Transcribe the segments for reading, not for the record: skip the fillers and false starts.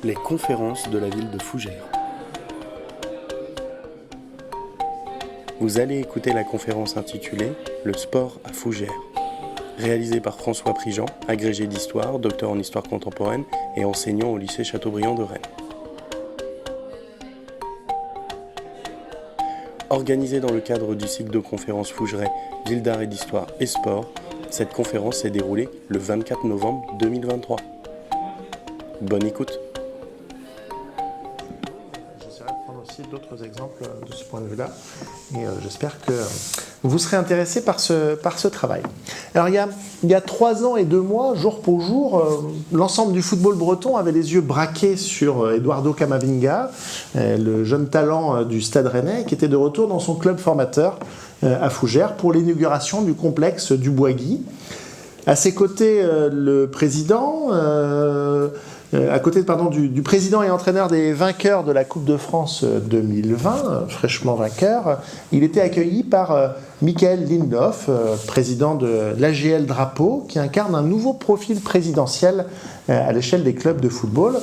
Les conférences de la ville de Fougères. Vous allez écouter la conférence intitulée « Le sport à Fougères », réalisée par François Prigent, agrégé d'histoire, docteur en histoire contemporaine et enseignant au lycée Chateaubriand de Rennes. Organisée dans le cadre du cycle de conférences Fougeray, Ville d'art et d'histoire et sport, cette conférence s'est déroulée le 24 novembre 2023. Bonne écoute. J'essaierai de prendre aussi d'autres exemples de ce point de vue-là et j'espère que vous serez intéressés par ce travail. Alors il y a 3 ans et 2 mois, jour pour jour, l'ensemble du football breton avait les yeux braqués sur Eduardo Camavinga, le jeune talent du Stade Rennais, qui était de retour dans son club formateur à Fougères pour l'inauguration du complexe du Bois-Guy. À ses côtés, le président, du président et entraîneur des vainqueurs de la Coupe de France 2020, fraîchement vainqueur, il était accueilli par Michael Lindhoff, président de l'AGL Drapeau, qui incarne un nouveau profil présidentiel à l'échelle des clubs de football.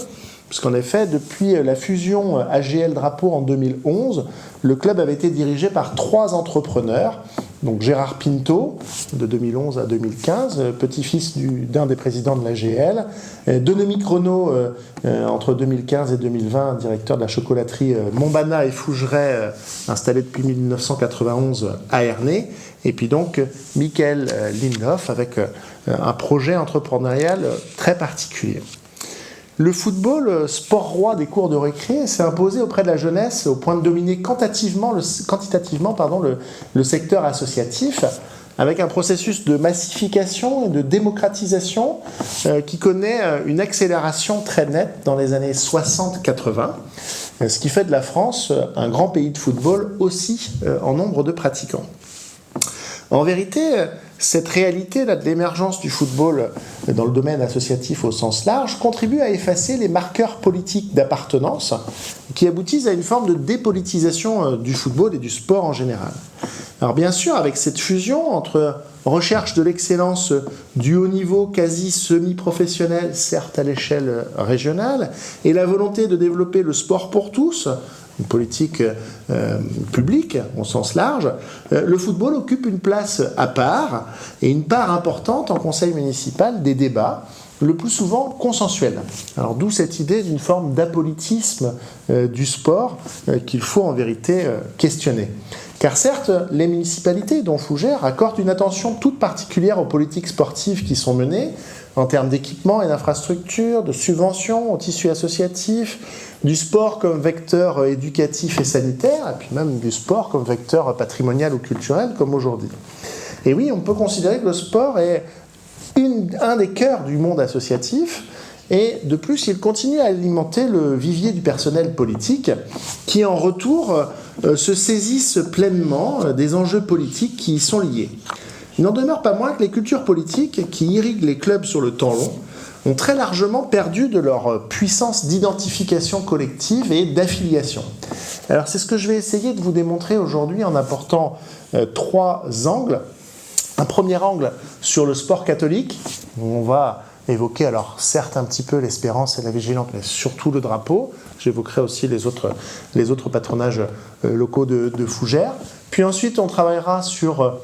Puisqu'en effet, depuis la fusion AGL Drapeau en 2011, le club avait été dirigé par 3 entrepreneurs. Donc Gérard Pinto, de 2011 à 2015, petit-fils d'un des présidents de l'AGL. Dominique Renaud, entre 2015 et 2020, directeur de la chocolaterie Montbana et Fougeray, installé depuis 1991 à Ernée. Et puis donc Michael Lindhoff, avec un projet entrepreneurial très particulier. Le football, sport roi des cours de récré, s'est imposé auprès de la jeunesse au point de dominer quantitativement le secteur associatif, avec un processus de massification et de démocratisation qui connaît une accélération très nette dans les années 60-80, ce qui fait de la France un grand pays de football aussi en nombre de pratiquants. En vérité, cette réalité-là de l'émergence du football dans le domaine associatif au sens large contribue à effacer les marqueurs politiques d'appartenance qui aboutissent à une forme de dépolitisation du football et du sport en général. Alors bien sûr, avec cette fusion entre recherche de l'excellence du haut niveau quasi semi-professionnel, certes à l'échelle régionale, et la volonté de développer le sport pour tous, une politique publique au sens large, le football occupe une place à part et une part importante en conseil municipal des débats, le plus souvent consensuels. Alors d'où cette idée d'une forme d'apolitisme du sport qu'il faut en vérité questionner. Car certes, les municipalités, dont Fougères, accordent une attention toute particulière aux politiques sportives qui sont menées, en termes d'équipement et d'infrastructures, de subventions au tissu associatif, du sport comme vecteur éducatif et sanitaire, et puis même du sport comme vecteur patrimonial ou culturel, comme aujourd'hui. Et oui, on peut considérer que le sport est un des cœurs du monde associatif, et de plus, il continue à alimenter le vivier du personnel politique, qui en retour se saisissent pleinement des enjeux politiques qui y sont liés. Il n'en demeure pas moins que les cultures politiques qui irriguent les clubs sur le temps long ont très largement perdu de leur puissance d'identification collective et d'affiliation. Alors c'est ce que je vais essayer de vous démontrer aujourd'hui en apportant 3 angles. Un premier angle sur le sport catholique, où on va évoquer alors certes un petit peu l'Espérance et la Vigilante, mais surtout le drapeau. J'évoquerai aussi les autres patronages locaux de Fougères. Puis ensuite on travaillera sur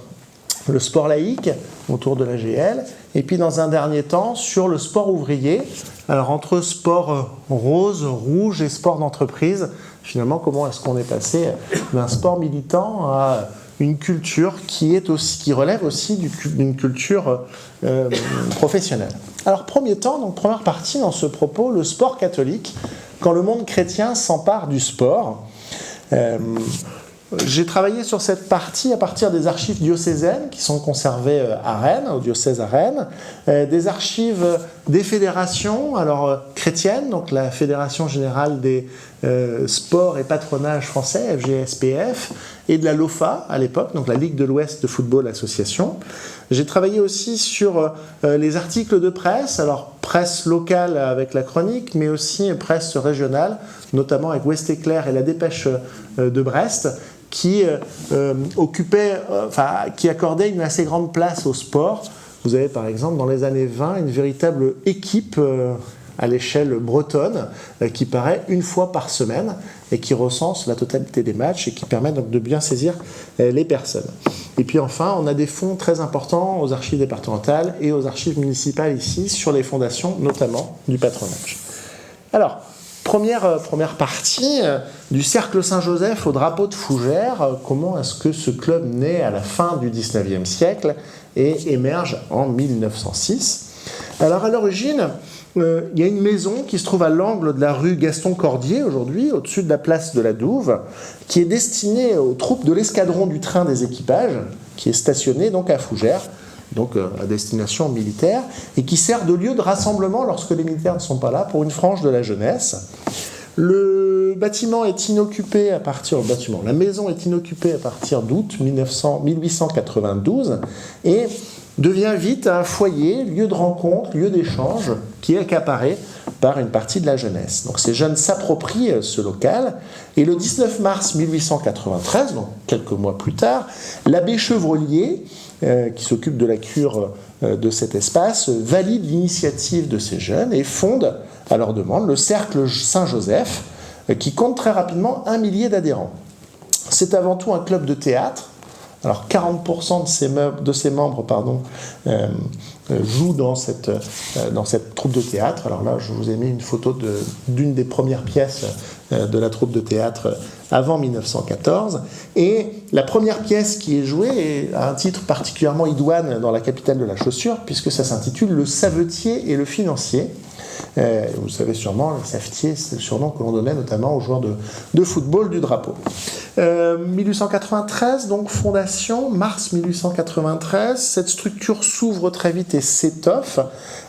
le sport laïque autour de l'AGL, et puis dans un dernier temps sur le sport ouvrier. Alors entre sport rose, rouge et sport d'entreprise, finalement comment est-ce qu'on est passé d'un sport militant à une culture qui relève aussi d'une culture professionnelle. Alors première partie dans ce propos, le sport catholique, quand le monde chrétien s'empare du sport. J'ai travaillé sur cette partie à partir des archives diocésaines qui sont conservées à Rennes, au diocèse à Rennes, des archives des fédérations chrétiennes, donc la Fédération Générale des Sports et Patronages Français, FGSPF, et de la LOFA à l'époque, donc la Ligue de l'Ouest de Football Association. J'ai travaillé aussi sur les articles de presse, alors presse locale avec la chronique, mais aussi presse régionale, notamment avec Ouest Éclair et la Dépêche de Brest, qui accordait une assez grande place au sport. Vous avez par exemple dans les années 20 une véritable équipe à l'échelle bretonne qui paraît une fois par semaine et qui recense la totalité des matchs et qui permet donc de bien saisir les personnes. Et puis enfin, on a des fonds très importants aux archives départementales et aux archives municipales ici sur les fondations notamment du patronage. Alors, première partie du Cercle Saint-Joseph au drapeau de Fougères. Comment est-ce que ce club naît à la fin du XIXe siècle et émerge en 1906 ? Alors à l'origine, il y a une maison qui se trouve à l'angle de la rue Gaston-Cordier aujourd'hui, au-dessus de la place de la Douve, qui est destinée aux troupes de l'escadron du train des équipages, qui est stationné donc à Fougères, donc à destination militaire, et qui sert de lieu de rassemblement lorsque les militaires ne sont pas là, pour une frange de la jeunesse. Le bâtiment est inoccupé la maison est inoccupée à partir d'août 1892 et devient vite un foyer, lieu de rencontre, lieu d'échange, qui est accaparé par une partie de la jeunesse. Donc ces jeunes s'approprient ce local, et le 19 mars 1893, donc quelques mois plus tard, l'abbé Chevrelier, qui s'occupe de la cure de cet espace, valide l'initiative de ces jeunes et fonde, à leur demande, le Cercle Saint-Joseph, qui compte très rapidement 1 millier d'adhérents. C'est avant tout un club de théâtre. Alors 40% de ses membres jouent dans cette troupe de théâtre. Alors là, je vous ai mis une photo d'une des premières pièces de la troupe de théâtre avant 1914. Et la première pièce qui est jouée a un titre particulièrement idoine dans la capitale de la chaussure, puisque ça s'intitule « Le savetier et le financier ». Vous savez sûrement, le savetier, c'est le surnom que l'on donnait notamment aux joueurs de football du drapeau. 1893, donc fondation, mars 1893, cette structure s'ouvre très vite et s'étoffe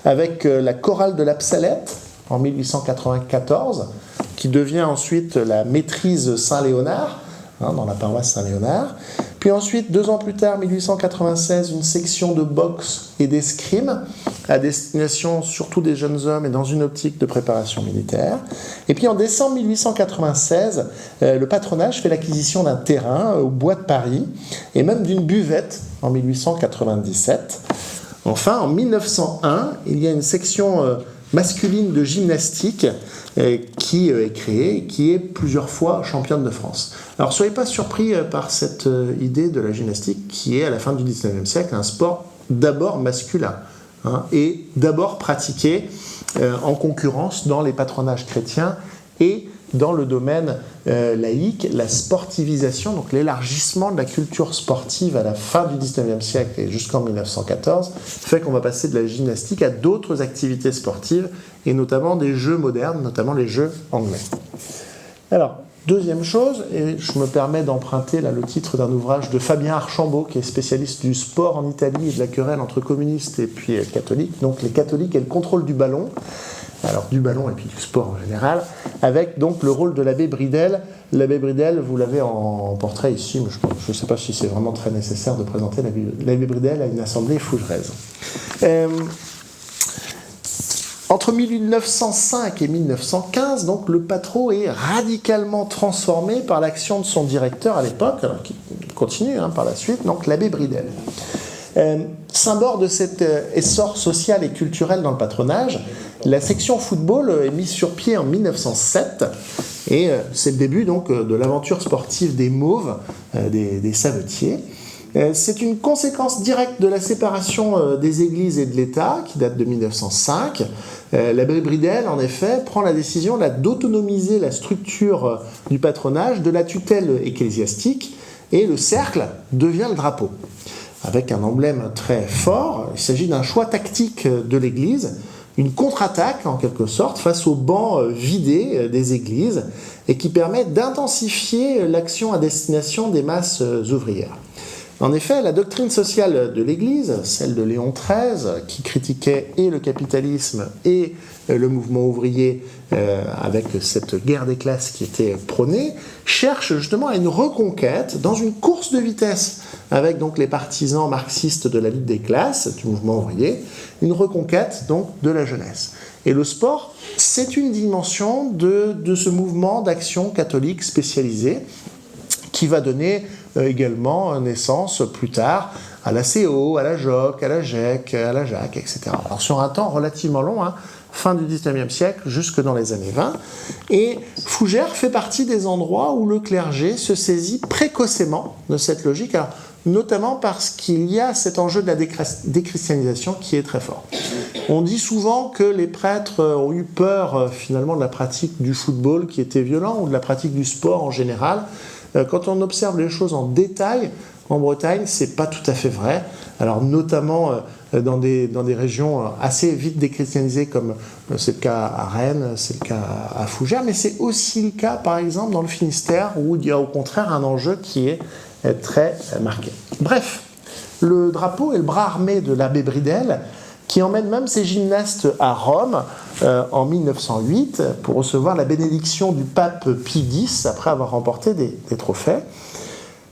avec la chorale de l'Absalette en 1894, qui devient ensuite la maîtrise Saint-Léonard, dans la paroisse Saint-Léonard. Puis ensuite, 2 ans plus tard, 1896, une section de boxe et d'escrime à destination surtout des jeunes hommes et dans une optique de préparation militaire. Et puis en décembre 1896, le patronage fait l'acquisition d'un terrain au bois de Paris et même d'une buvette en 1897. Enfin, en 1901, il y a une section masculine de gymnastique qui est créée et qui est plusieurs fois championne de France. Alors soyez pas surpris par cette idée de la gymnastique qui est à la fin du XIXe siècle un sport d'abord masculin et d'abord pratiqué en concurrence dans les patronages chrétiens et dans le domaine laïque, la sportivisation, donc l'élargissement de la culture sportive à la fin du XIXe siècle et jusqu'en 1914, fait qu'on va passer de la gymnastique à d'autres activités sportives et notamment des jeux modernes, notamment les jeux anglais. Alors, deuxième chose, et je me permets d'emprunter là, le titre d'un ouvrage de Fabien Archambault, qui est spécialiste du sport en Italie et de la querelle entre communistes et puis catholiques, donc les catholiques et le contrôle du ballon. Alors du ballon et puis du sport en général, avec donc le rôle de l'abbé Bridel. L'abbé Bridel, vous l'avez en portrait ici, mais je ne sais pas si c'est vraiment très nécessaire de présenter l'abbé Bridel à une assemblée fougeraise. Entre 1905 et 1915, donc, le patro est radicalement transformé par l'action de son directeur à l'époque, qui continue par la suite, donc l'abbé Bridel. Symbole de cet essor social et culturel dans le patronage, la section football est mise sur pied en 1907 et c'est le début donc de l'aventure sportive des Mauves, des Savetiers. C'est une conséquence directe de la séparation des églises et de l'État qui date de 1905. L'abbé Bridel, en effet, prend la décision d'autonomiser la structure du patronage de la tutelle ecclésiastique et le cercle devient le drapeau. Avec un emblème très fort, il s'agit d'un choix tactique de l'Église, une contre-attaque en quelque sorte face aux bancs vidés des églises et qui permet d'intensifier l'action à destination des masses ouvrières. En effet, la doctrine sociale de l'Église, celle de Léon XIII, qui critiquait et le capitalisme et le mouvement ouvrier avec cette guerre des classes qui était prônée, cherche justement à une reconquête dans une course de vitesse avec donc les partisans marxistes de la lutte des classes, du mouvement ouvrier, une reconquête donc de la jeunesse. Et le sport, c'est une dimension de ce mouvement d'action catholique spécialisé qui va donner également naissance plus tard à la CO, à la JOC, à la GEC, à la JAC, etc. Alors sur un temps relativement long, fin du XIXe siècle jusque dans les années 20. Et Fougères fait partie des endroits où le clergé se saisit précocement de cette logique, alors, notamment parce qu'il y a cet enjeu de la déchristianisation qui est très fort. On dit souvent que les prêtres ont eu peur finalement de la pratique du football qui était violent ou de la pratique du sport en général. Quand on observe les choses en détail, en Bretagne, c'est pas tout à fait vrai. Alors notamment dans des régions assez vite déchristianisées comme c'est le cas à Rennes, c'est le cas à Fougères, mais c'est aussi le cas par exemple dans le Finistère où il y a au contraire un enjeu qui est très marqué. Bref, le drapeau est le bras armé de l'abbé Bridel qui emmène même ses gymnastes à Rome en 1908 pour recevoir la bénédiction du pape Pie X après avoir remporté des trophées.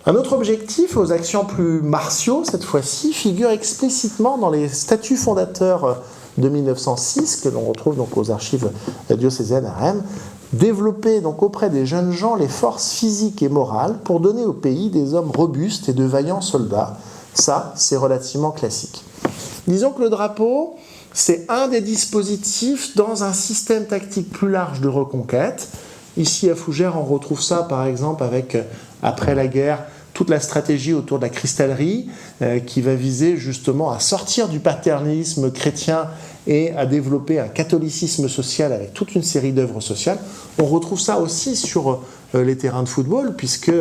Un autre objectif, aux actions plus martiaux cette fois-ci, figure explicitement dans les statuts fondateurs de 1906 que l'on retrouve donc aux archives diocésaines à Rennes, développer donc auprès des jeunes gens les forces physiques et morales pour donner au pays des hommes robustes et de vaillants soldats. Ça, c'est relativement classique. Disons que le drapeau, c'est un des dispositifs dans un système tactique plus large de reconquête. Ici à Fougères, on retrouve ça par exemple avec, après la guerre, toute la stratégie autour de la cristallerie qui va viser justement à sortir du paternalisme chrétien et à développer un catholicisme social avec toute une série d'œuvres sociales. On retrouve ça aussi sur les terrains de football, puisque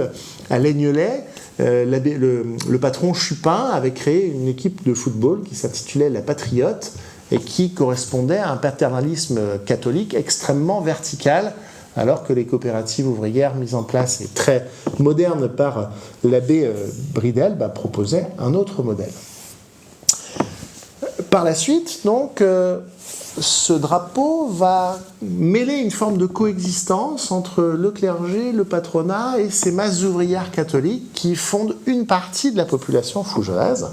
à Laignelet, le patron Chupin avait créé une équipe de football qui s'intitulait La Patriote et qui correspondait à un paternalisme catholique extrêmement vertical, alors que les coopératives ouvrières mises en place et très modernes par l'abbé Bridel proposaient un autre modèle. Par la suite, donc, ce drapeau va mêler une forme de coexistence entre le clergé, le patronat et ces masses ouvrières catholiques qui fondent une partie de la population fougeraise.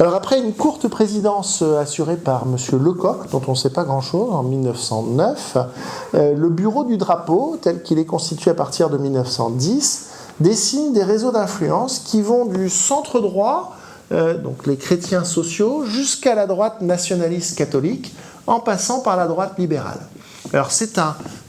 Alors après une courte présidence assurée par M. Lecoq, dont on ne sait pas grand-chose, en 1909, le bureau du drapeau, tel qu'il est constitué à partir de 1910, dessine des réseaux d'influence qui vont du centre droit, donc les chrétiens sociaux, jusqu'à la droite nationaliste catholique, en passant par la droite libérale. Alors c'est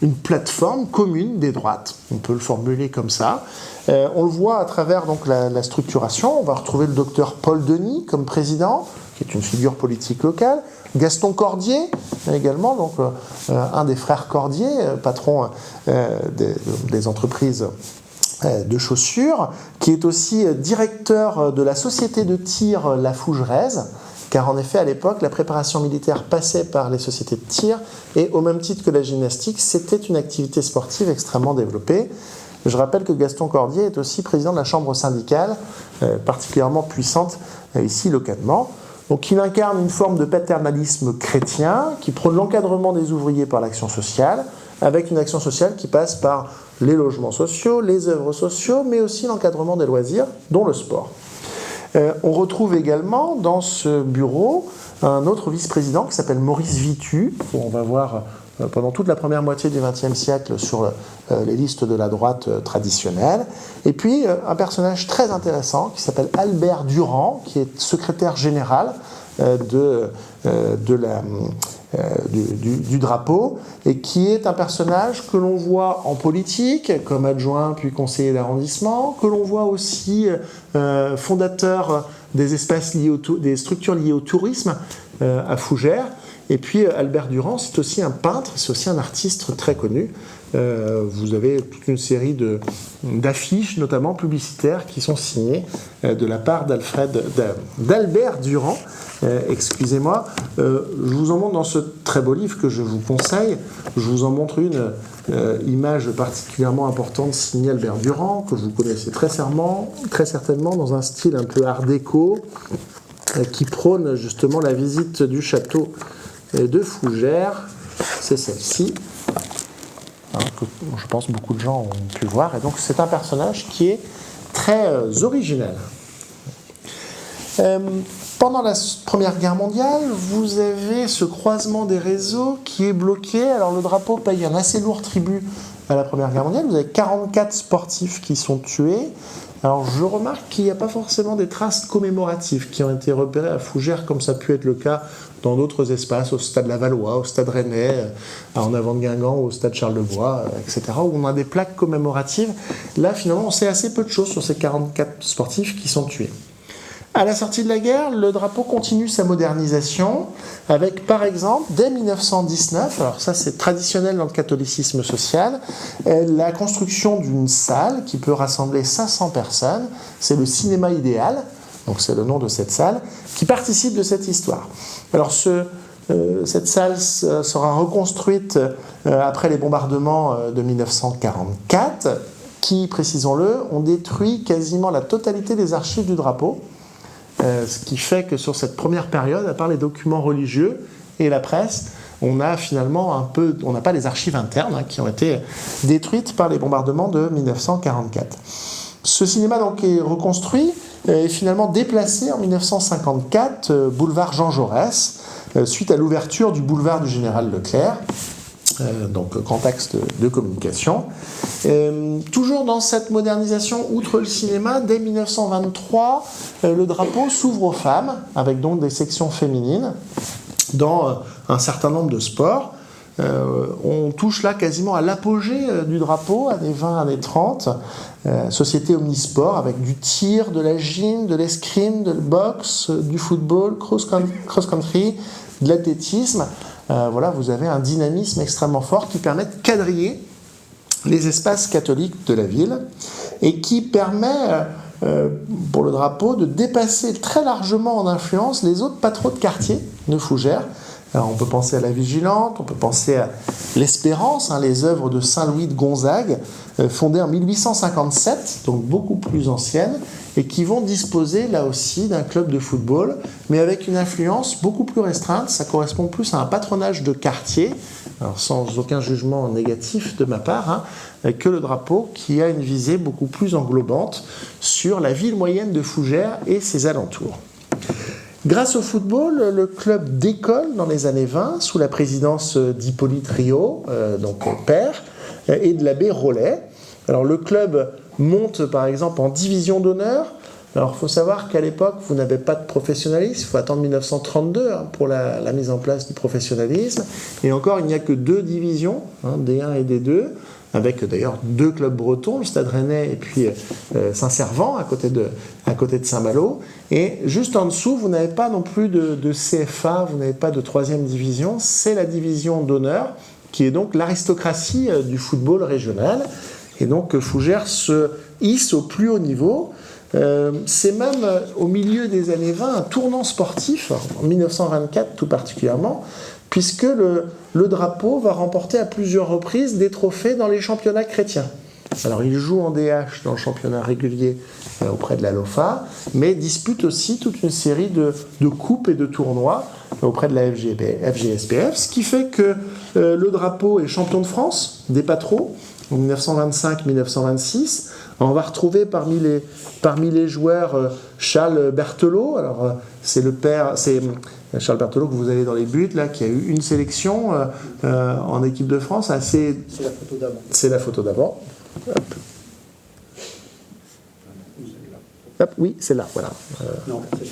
une plateforme commune des droites, on peut le formuler comme ça. On le voit à travers donc, la structuration. On va retrouver le docteur Paul Denis comme président, qui est une figure politique locale. Gaston Cordier, également, donc, un des frères Cordier, patron des entreprises de chaussures, qui est aussi directeur de la société de tir La Fougeraise, car en effet, à l'époque, la préparation militaire passait par les sociétés de tir, et au même titre que la gymnastique, c'était une activité sportive extrêmement développée. Je rappelle que Gaston Cordier est aussi président de la chambre syndicale, particulièrement puissante ici localement. Donc il incarne une forme de paternalisme chrétien qui prône l'encadrement des ouvriers par l'action sociale, avec une action sociale qui passe par les logements sociaux, les œuvres sociaux, mais aussi l'encadrement des loisirs, dont le sport. On retrouve également dans ce bureau un autre vice-président qui s'appelle Maurice Vitu, où on va voir pendant toute la première moitié du XXe siècle sur les listes de la droite traditionnelle. Et puis un personnage très intéressant qui s'appelle Albert Durand, qui est secrétaire général du drapeau, et qui est un personnage que l'on voit en politique, comme adjoint puis conseiller d'arrondissement, que l'on voit aussi fondateur des espaces des structures liées au tourisme à Fougères. Et puis Albert Durand, c'est aussi un peintre, c'est aussi un artiste très connu. Vous avez toute une série d'affiches, notamment publicitaires, qui sont signées de la part d'Albert Durand. Excusez-moi. Je vous en montre dans ce très beau livre que je vous conseille. Je vous en montre une image particulièrement importante signée Albert Durand, que vous connaissez très certainement, dans un style un peu art déco, qui prône justement la visite du château de Fougères. C'est celle-ci, que je pense beaucoup de gens ont pu voir. Et donc c'est un personnage qui est très original. Pendant la Première Guerre mondiale, vous avez ce croisement des réseaux qui est bloqué. Alors le drapeau paye un assez lourd tribut à la Première Guerre mondiale. Vous avez 44 sportifs qui sont tués. Alors je remarque qu'il n'y a pas forcément des traces commémoratives qui ont été repérées à Fougères, comme ça a pu être le cas dans d'autres espaces, au stade Lavallois, au stade Rennais, en avant de Guingamp, au stade Charles-de-Gaulle, etc., où on a des plaques commémoratives. Là, finalement, on sait assez peu de choses sur ces 44 sportifs qui sont tués. À la sortie de la guerre, le drapeau continue sa modernisation avec, par exemple, dès 1919, alors ça c'est traditionnel dans le catholicisme social, la construction d'une salle qui peut rassembler 500 personnes, c'est le cinéma idéal, donc c'est le nom de cette salle, qui participe de cette histoire. Alors cette salle sera reconstruite après les bombardements de 1944, qui, précisons-le, ont détruit quasiment la totalité des archives du drapeau. Ce qui fait que sur cette première période, à part les documents religieux et la presse, on a finalement on n'a pas les archives internes qui ont été détruites par les bombardements de 1944. Ce cinéma donc est reconstruit et finalement déplacé en 1954, boulevard Jean Jaurès, suite à l'ouverture du boulevard du Général Leclerc. Donc grand axe de communication. Toujours dans cette modernisation, outre le cinéma, dès 1923, le drapeau s'ouvre aux femmes, avec donc des sections féminines, dans un certain nombre de sports. On touche là quasiment à l'apogée du drapeau, années 20, années 30, société omnisport, avec du tir, de la gym, de l'escrime, de la boxe, du football, cross-country, de l'athlétisme. Voilà, vous avez un dynamisme extrêmement fort qui permet de quadriller les espaces catholiques de la ville et qui permet, pour le drapeau, de dépasser très largement en influence les autres pas trop de quartiers de Fougères. Alors, on peut penser à la Vigilante, on peut penser à l'Espérance, les œuvres de Saint-Louis de Gonzague, fondées en 1857, donc beaucoup plus anciennes, et qui vont disposer là aussi d'un club de football, mais avec une influence beaucoup plus restreinte. Ça correspond plus à un patronage de quartier, alors sans aucun jugement négatif de ma part, que le drapeau, qui a une visée beaucoup plus englobante sur la ville moyenne de Fougères et ses alentours. Grâce au football, le club décolle dans les années 20 sous la présidence d'Hippolyte Rio, donc père, et de l'abbé Rollet. Alors le club monte par exemple en division d'honneur. Alors il faut savoir qu'à l'époque, vous n'avez pas de professionnalisme, il faut attendre 1932 pour la mise en place du professionnalisme. Et encore, il n'y a que 2 divisions, D1 et D2, avec d'ailleurs 2 clubs bretons, le Stade Rennais et puis Saint-Servant à côté de Saint-Malo. Et juste en dessous, vous n'avez pas non plus de CFA, vous n'avez pas de 3e division, c'est la division d'honneur, qui est donc l'aristocratie du football régional. Et donc Fougères se hisse au plus haut niveau. C'est même au milieu des années 20 un tournant sportif, en 1924 tout particulièrement, puisque le drapeau va remporter à plusieurs reprises des trophées dans les championnats chrétiens. Alors il joue en DH dans le championnat régulier auprès de la LOFA, mais dispute aussi toute une série de coupes et de tournois auprès de la FGSPF, ce qui fait que le drapeau est champion de France des Patros en 1925-1926. On va retrouver parmi les joueurs Charles Berthelot. Alors c'est Charles Berthelot que vous avez dans les buts là, qui a eu une sélection en équipe de France assez. C'est la photo d'avant. C'est la photo d'avant. Hop. Hop, oui, c'est là, voilà. Non, c'est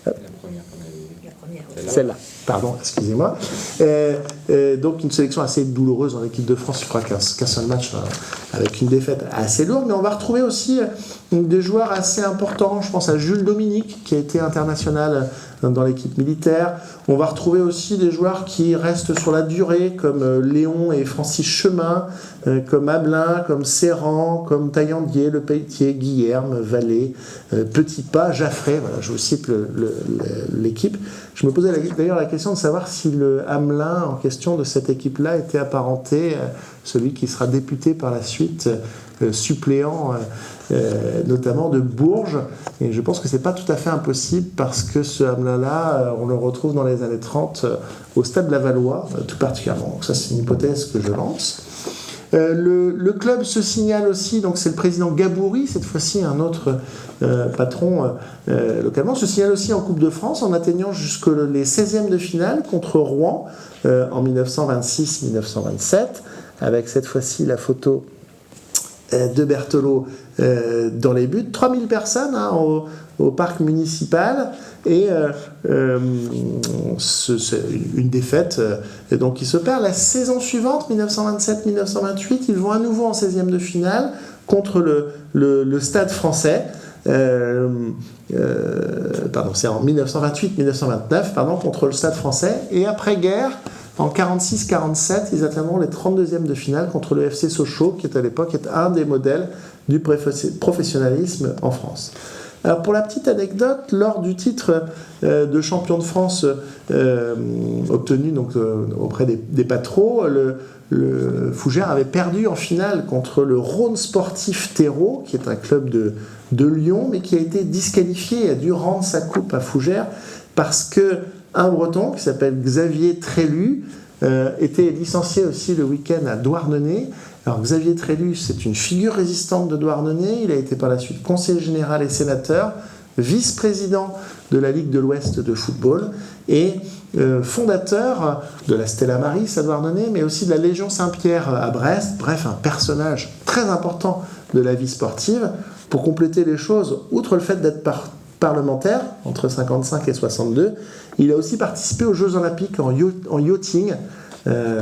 la première qu'on a vue. Celle-là, pardon, excusez-moi. Donc une sélection assez douloureuse en équipe de France, il fera qu'un seul match avec une défaite assez lourde, mais on va retrouver aussi des joueurs assez importants. Je pense à Jules Dominique, qui a été international dans l'équipe militaire. On va retrouver aussi des joueurs qui restent sur la durée, comme Léon et Francis Chemin, comme Abelin, comme Serran, comme Taillandier, Le Pelletier, Guillerme, Vallée, Petitpas, Jaffray. Voilà, je vous cite l'équipe. Je me posais d'ailleurs la question de savoir si le Hamelin en question de cette équipe-là était apparenté à celui qui sera député par la suite, suppléant notamment de Bourges. Et je pense que c'est pas tout à fait impossible parce que ce Hamelin-là, on le retrouve dans les années 30 au stade Lavallois, tout particulièrement. Donc ça, c'est une hypothèse que je lance. Le club se signale aussi, donc c'est le président Gaboury, cette fois-ci un autre patron localement, se signale aussi en Coupe de France en atteignant jusque les 16e de finale contre Rouen en 1926-1927, avec cette fois-ci la photo de Berthelot dans les buts. 3000 personnes au parc municipal et c'est une défaite donc qui se perd. La saison suivante, 1927-1928, ils vont à nouveau en 16e de finale contre le Stade français. C'est en 1928-1929 contre le Stade français. Et après-guerre, en 46-47, ils atteindront les 32e de finale contre le FC Sochaux, qui est à l'époque un des modèles du professionnalisme en France. Alors pour la petite anecdote, lors du titre de champion de France obtenu donc, auprès des Patros, le Fougères avait perdu en finale contre le Rhône Sportif Terreau, qui est un club de Lyon, mais qui a été disqualifié et a dû rendre sa coupe à Fougères parce qu'un Breton qui s'appelle Xavier Trélu était licencié aussi le week-end à Douarnenez. Alors Xavier Trélu, c'est une figure résistante de Douarnenez. Il a été par la suite conseiller général et sénateur, vice-président de la Ligue de l'Ouest de football et fondateur de la Stella Maris à Douarnenez, mais aussi de la Légion Saint-Pierre à Brest. Bref, un personnage très important de la vie sportive. Pour compléter les choses, outre le fait d'être parlementaire, entre 55 et 62, il a aussi participé aux Jeux Olympiques en yachting,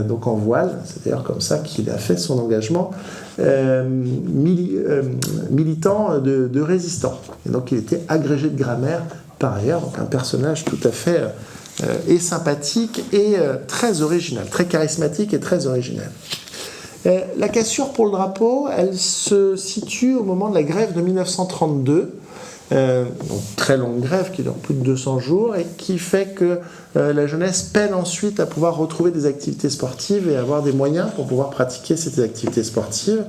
donc en voile. C'est d'ailleurs comme ça qu'il a fait son engagement militant de résistant. Et donc il était agrégé de grammaire par ailleurs, donc un personnage tout à fait et sympathique et très original, très charismatique et très original. La cassure pour le drapeau, elle se situe au moment de la grève de 1932, donc très longue grève qui dure plus de 200 jours et qui fait que la jeunesse peine ensuite à pouvoir retrouver des activités sportives et avoir des moyens pour pouvoir pratiquer ces activités sportives.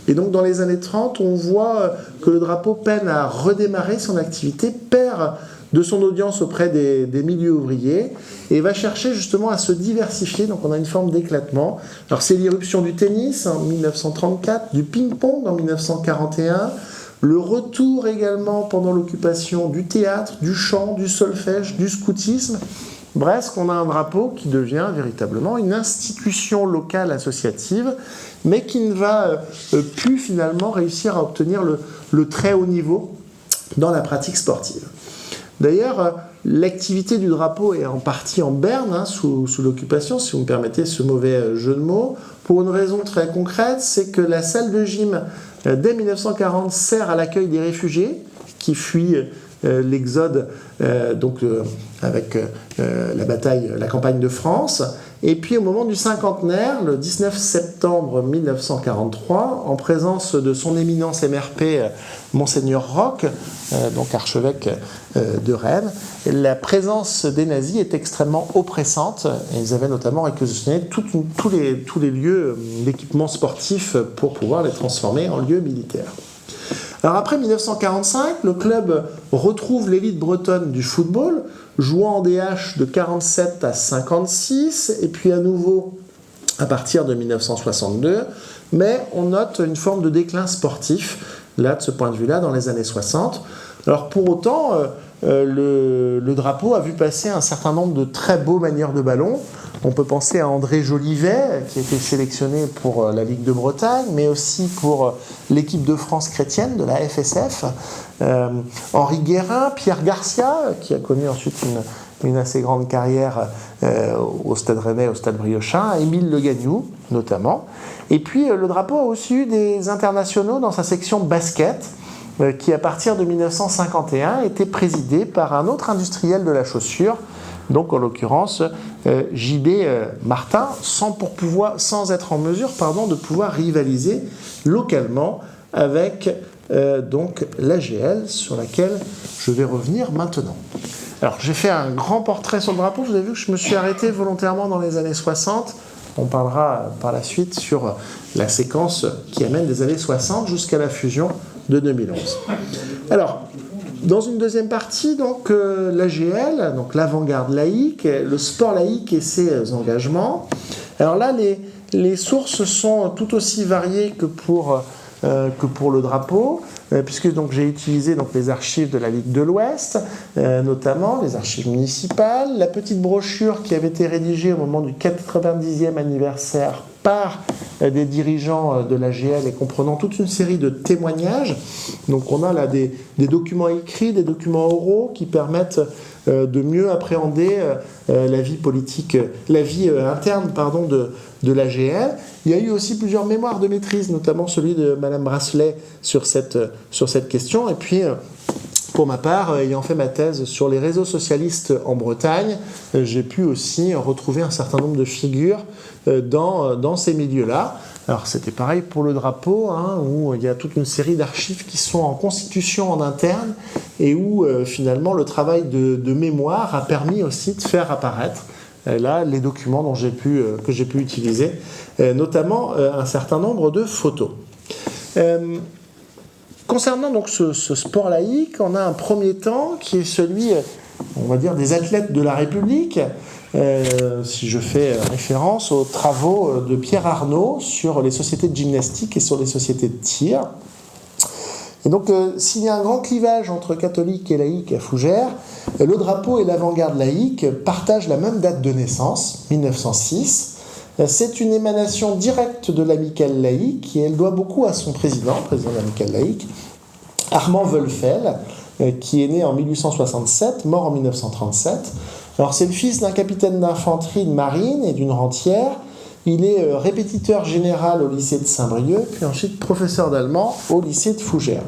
Et donc dans les années 30, on voit que le drapeau peine à redémarrer son activité, perd de son audience auprès des milieux ouvriers et va chercher justement à se diversifier. Donc on a une forme d'éclatement. Alors c'est l'irruption du tennis en 1934, du ping-pong en 1941, le retour également pendant l'occupation du théâtre, du chant, du solfège, du scoutisme. Bref, on a un drapeau qui devient véritablement une institution locale associative, mais qui ne va plus finalement réussir à obtenir le très haut niveau dans la pratique sportive. D'ailleurs, l'activité du drapeau est en partie en berne sous l'occupation, si vous me permettez ce mauvais jeu de mots, pour une raison très concrète, c'est que la salle de gym, dès 1940, sert à l'accueil des réfugiés qui fuient l'exode avec la bataille, la campagne de France. Et puis au moment du cinquantenaire, le 19 septembre 1943, en présence de son éminence MRP, Monseigneur Roch, donc archevêque de Rennes, la présence des nazis est extrêmement oppressante. Et ils avaient notamment réquisitionné tous les lieux d'équipement sportif pour pouvoir les transformer en lieux militaires. Alors après 1945, le club retrouve l'élite bretonne du football, jouant en DH de 47 à 56, et puis à nouveau à partir de 1962, mais on note une forme de déclin sportif, là, de ce point de vue-là, dans les années 60. Alors pour autant, le drapeau a vu passer un certain nombre de très beaux manieurs de ballon. On peut penser à André Jolivet, qui a été sélectionné pour la Ligue de Bretagne, mais aussi pour l'équipe de France chrétienne de la FSF. Henri Guérin, Pierre Garcia, qui a connu ensuite une assez grande carrière au Stade Rennais, au Stade Briochin, Émile Le Gagnou notamment. Et puis le drapeau a aussi eu des internationaux dans sa section basket, qui à partir de 1951 était présidé par un autre industriel de la chaussure, donc en l'occurrence JB Martin, sans être en mesure de pouvoir rivaliser localement avec donc l'AGL, sur laquelle je vais revenir maintenant. Alors j'ai fait un grand portrait sur le drapeau, vous avez vu que je me suis arrêté volontairement dans les années 60, on parlera par la suite sur la séquence qui amène des années 60 jusqu'à la fusion de 2011. Alors, dans une deuxième partie, donc l'AGL, donc l'avant-garde laïque, le sport laïque et ses engagements. Alors là, les sources sont tout aussi variées que pour le drapeau, puisque donc j'ai utilisé donc les archives de la Ligue de l'Ouest, notamment les archives municipales, la petite brochure qui avait été rédigée au moment du 90e anniversaire par des dirigeants de l'AGL et comprenant toute une série de témoignages. Donc on a là des documents écrits, des documents oraux qui permettent de mieux appréhender la vie politique, la vie interne de l'AGL. Il y a eu aussi plusieurs mémoires de maîtrise, notamment celui de Madame Brasselet sur cette question. Et puis, pour ma part, ayant fait ma thèse sur les réseaux socialistes en Bretagne, j'ai pu aussi retrouver un certain nombre de figures dans ces milieux-là. Alors c'était pareil pour le drapeau, où il y a toute une série d'archives qui sont en constitution en interne et où finalement le travail de mémoire a permis aussi de faire apparaître là les documents que j'ai pu utiliser, notamment un certain nombre de photos. Concernant donc ce sport laïque, on a un premier temps qui est celui, on va dire, des athlètes de la République. Si je fais référence aux travaux de Pierre Arnaud sur les sociétés de gymnastique et sur les sociétés de tir. Et donc, s'il y a un grand clivage entre catholiques et laïcs à Fougères, le drapeau et l'avant-garde laïque partagent la même date de naissance, 1906. C'est une émanation directe de l'amicale laïque et elle doit beaucoup à son président de l'amicale laïque, Armand Wölfel, qui est né en 1867, mort en 1937. Alors c'est le fils d'un capitaine d'infanterie de marine et d'une rentière. Il est répétiteur général au lycée de Saint-Brieuc, puis ensuite professeur d'allemand au lycée de Fougères.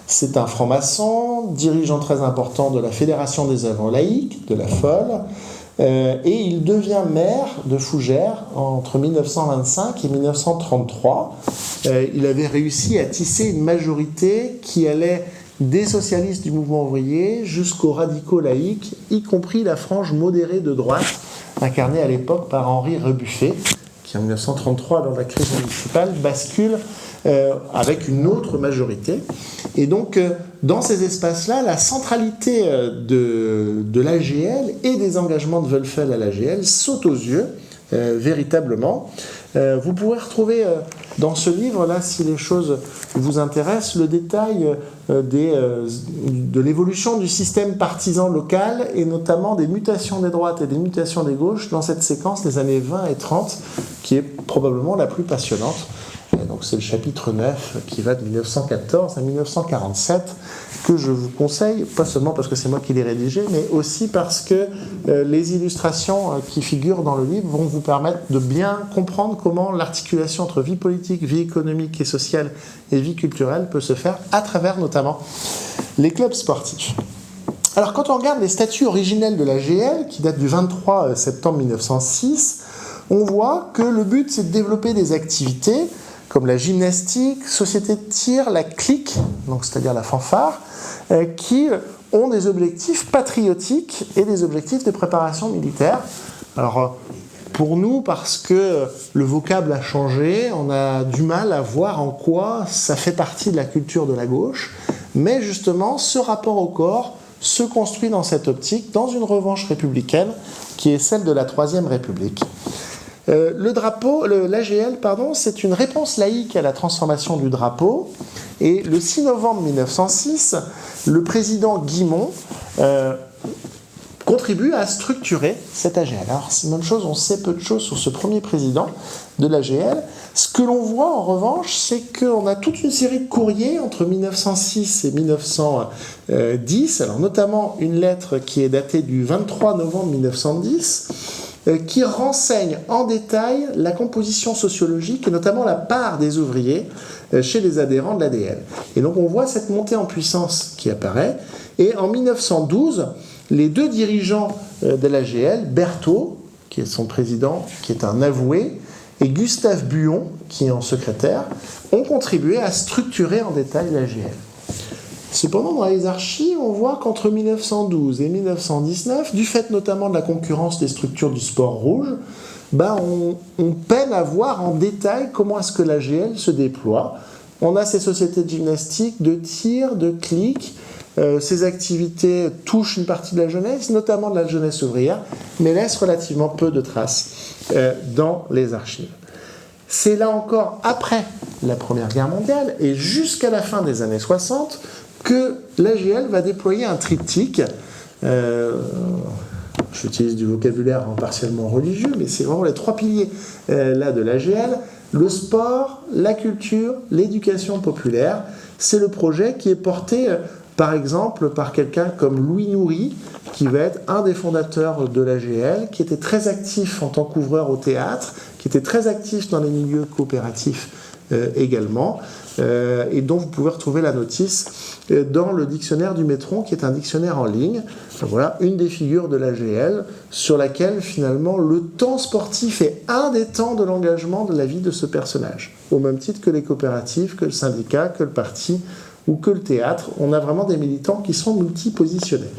C'est un franc-maçon, dirigeant très important de la Fédération des œuvres laïques, de la FOL, et il devient maire de Fougères entre 1925 et 1933. Il avait réussi à tisser une majorité qui allait des socialistes du mouvement ouvrier jusqu'aux radicaux laïcs, y compris la frange modérée de droite, incarnée à l'époque par Henri Rebuffet, qui en 1933, lors de la crise municipale, bascule avec une autre majorité. Et donc, dans ces espaces-là, la centralité de l'AGL et des engagements de Wölfel à l'AGL saute aux yeux, véritablement. Vous pourrez retrouver dans ce livre-là, si les choses vous intéressent, le détail de l'évolution du système partisan local et notamment des mutations des droites et des mutations des gauches dans cette séquence des années 20 et 30 qui est probablement la plus passionnante. Donc c'est le chapitre 9 qui va de 1914 à 1947 que je vous conseille, pas seulement parce que c'est moi qui l'ai rédigé, mais aussi parce que les illustrations qui figurent dans le livre vont vous permettre de bien comprendre comment l'articulation entre vie politique, vie économique et sociale et vie culturelle peut se faire à travers notamment les clubs sportifs. Alors quand on regarde les statuts originels de l'AGL, qui datent du 23 septembre 1906, on voit que le but c'est de développer des activités comme la gymnastique, société de tir, la clique, donc c'est-à-dire la fanfare, qui ont des objectifs patriotiques et des objectifs de préparation militaire. Alors, pour nous, parce que le vocable a changé, on a du mal à voir en quoi ça fait partie de la culture de la gauche, mais justement, ce rapport au corps se construit dans cette optique, dans une revanche républicaine, qui est celle de la Troisième République. L'AGL, c'est une réponse laïque à la transformation du drapeau. Et le 6 novembre 1906, le président Guimont contribue à structurer cette AGL. Alors, c'est une bonne chose, on sait peu de choses sur ce premier président de l'AGL. Ce que l'on voit, en revanche, c'est qu'on a toute une série de courriers entre 1906 et 1910, alors notamment une lettre qui est datée du 23 novembre 1910, qui renseigne en détail la composition sociologique et notamment la part des ouvriers chez les adhérents de l'ADL. Et donc on voit cette montée en puissance qui apparaît. Et en 1912, les deux dirigeants de l'AGL, Berthaud, qui est son président, qui est un avoué, et Gustave Buon, qui est en secrétaire, ont contribué à structurer en détail l'AGL. Cependant, dans les archives, on voit qu'entre 1912 et 1919, du fait notamment de la concurrence des structures du sport rouge, on peine à voir en détail comment est-ce que l'AGL se déploie. On a ces sociétés de gymnastique, de tir, de clique. Ces activités touchent une partie de la jeunesse, notamment de la jeunesse ouvrière, mais laissent relativement peu de traces dans les archives. C'est là encore après la Première Guerre mondiale et jusqu'à la fin des années 60 que l'AGL va déployer un triptyque. J'utilise du vocabulaire partiellement religieux, mais c'est vraiment les trois piliers là de l'AGL. le sport, la culture, l'éducation populaire. C'est le projet qui est porté par exemple par quelqu'un comme Louis Noury, qui va être un des fondateurs de l'AGL, qui était très actif en tant qu'ouvreur au théâtre, qui était très actif dans les milieux coopératifs également, et dont vous pouvez retrouver la notice dans le dictionnaire du Métron, qui est un dictionnaire en ligne. Voilà une des figures de l'AGL sur laquelle finalement le temps sportif est un des temps de l'engagement de la vie de ce personnage, au même titre que les coopératives, que le syndicat, que le parti ou que le théâtre. On a vraiment des militants qui sont multipositionnels.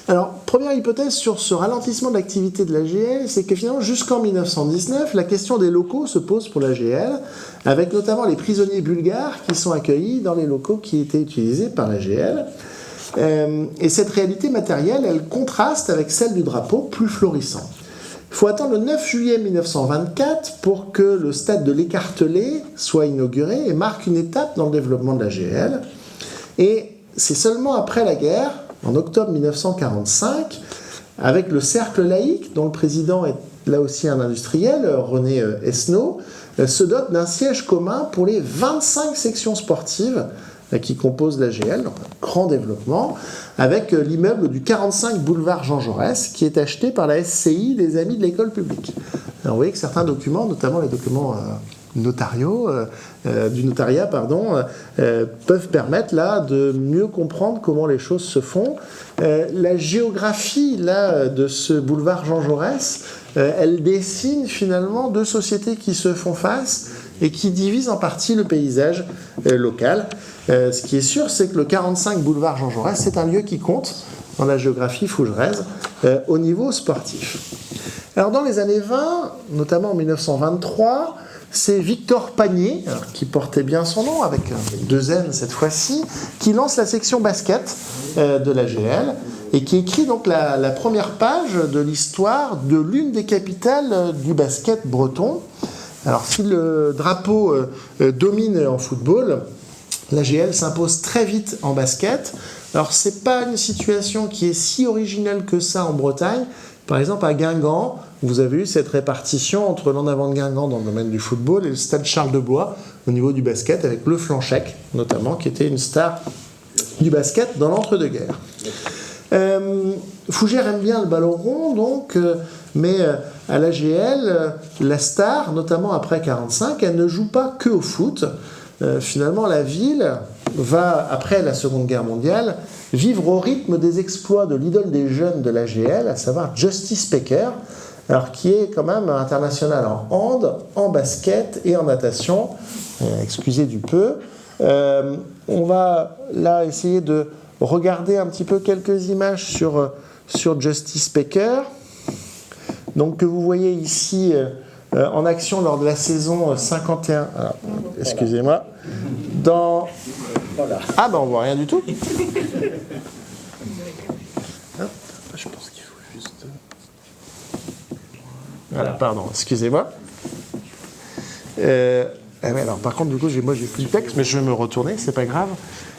Alors, première hypothèse sur ce ralentissement de l'activité de l'AGL, c'est que finalement, jusqu'en 1919, la question des locaux se pose pour l'AGL, avec notamment les prisonniers bulgares qui sont accueillis dans les locaux qui étaient utilisés par l'AGL. Et cette réalité matérielle, elle contraste avec celle du drapeau, plus florissant. Il faut attendre le 9 juillet 1924 pour que le stade de l'Écartelé soit inauguré et marque une étape dans le développement de l'AGL. Et c'est seulement après la guerre, en octobre 1945, avec le Cercle laïque, dont le président est là aussi un industriel, René Esnault, se dote d'un siège commun pour les 25 sections sportives qui composent l'AGL, donc un grand développement, avec l'immeuble du 45 boulevard Jean Jaurès, qui est acheté par la SCI des Amis de l'école publique. Alors, vous voyez que certains documents, notamment les documents notariaux, du notariat, peuvent permettre là de mieux comprendre comment les choses se font. La géographie là de ce boulevard Jean Jaurès, elle dessine finalement deux sociétés qui se font face et qui divisent en partie le paysage local. Ce qui est sûr, c'est que le 45 boulevard Jean Jaurès, c'est un lieu qui compte dans la géographie fougerraise au niveau sportif. Alors dans les années 20, notamment en 1923, c'est Victor Panier, qui portait bien son nom, avec deux N cette fois-ci, qui lance la section basket de l'AGL et qui écrit donc la première page de l'histoire de l'une des capitales du basket breton. Alors si le drapeau domine en football, l'AGL s'impose très vite en basket. Alors c'est pas une situation qui est si originelle que ça en Bretagne. Par exemple, à Guingamp, vous avez eu cette répartition entre l'en avant de Guingamp dans le domaine du football et le stade Charles de Blois au niveau du basket, avec le Flanchec, notamment, qui était une star du basket dans l'entre-deux-guerres. Fougères aime bien le ballon rond, donc, mais à l'AGL, la star, notamment après 1945, elle ne joue pas que au foot. Finalement, la ville va, après la Seconde Guerre mondiale, vivre au rythme des exploits de l'idole des jeunes de l'AGL, à savoir Justice Pecker, alors qui est quand même international en hand, en basket et en natation. Excusez du peu. On va là essayer de regarder un petit peu quelques images sur Justice Pecker, donc que vous voyez ici en action lors de la saison 51. Alors, excusez-moi. Ah ben on voit rien du tout. Je pense qu'il faut juste. Voilà, pardon, excusez-moi. Alors par contre, du coup, j'ai plus de texte, mais je vais me retourner, c'est pas grave.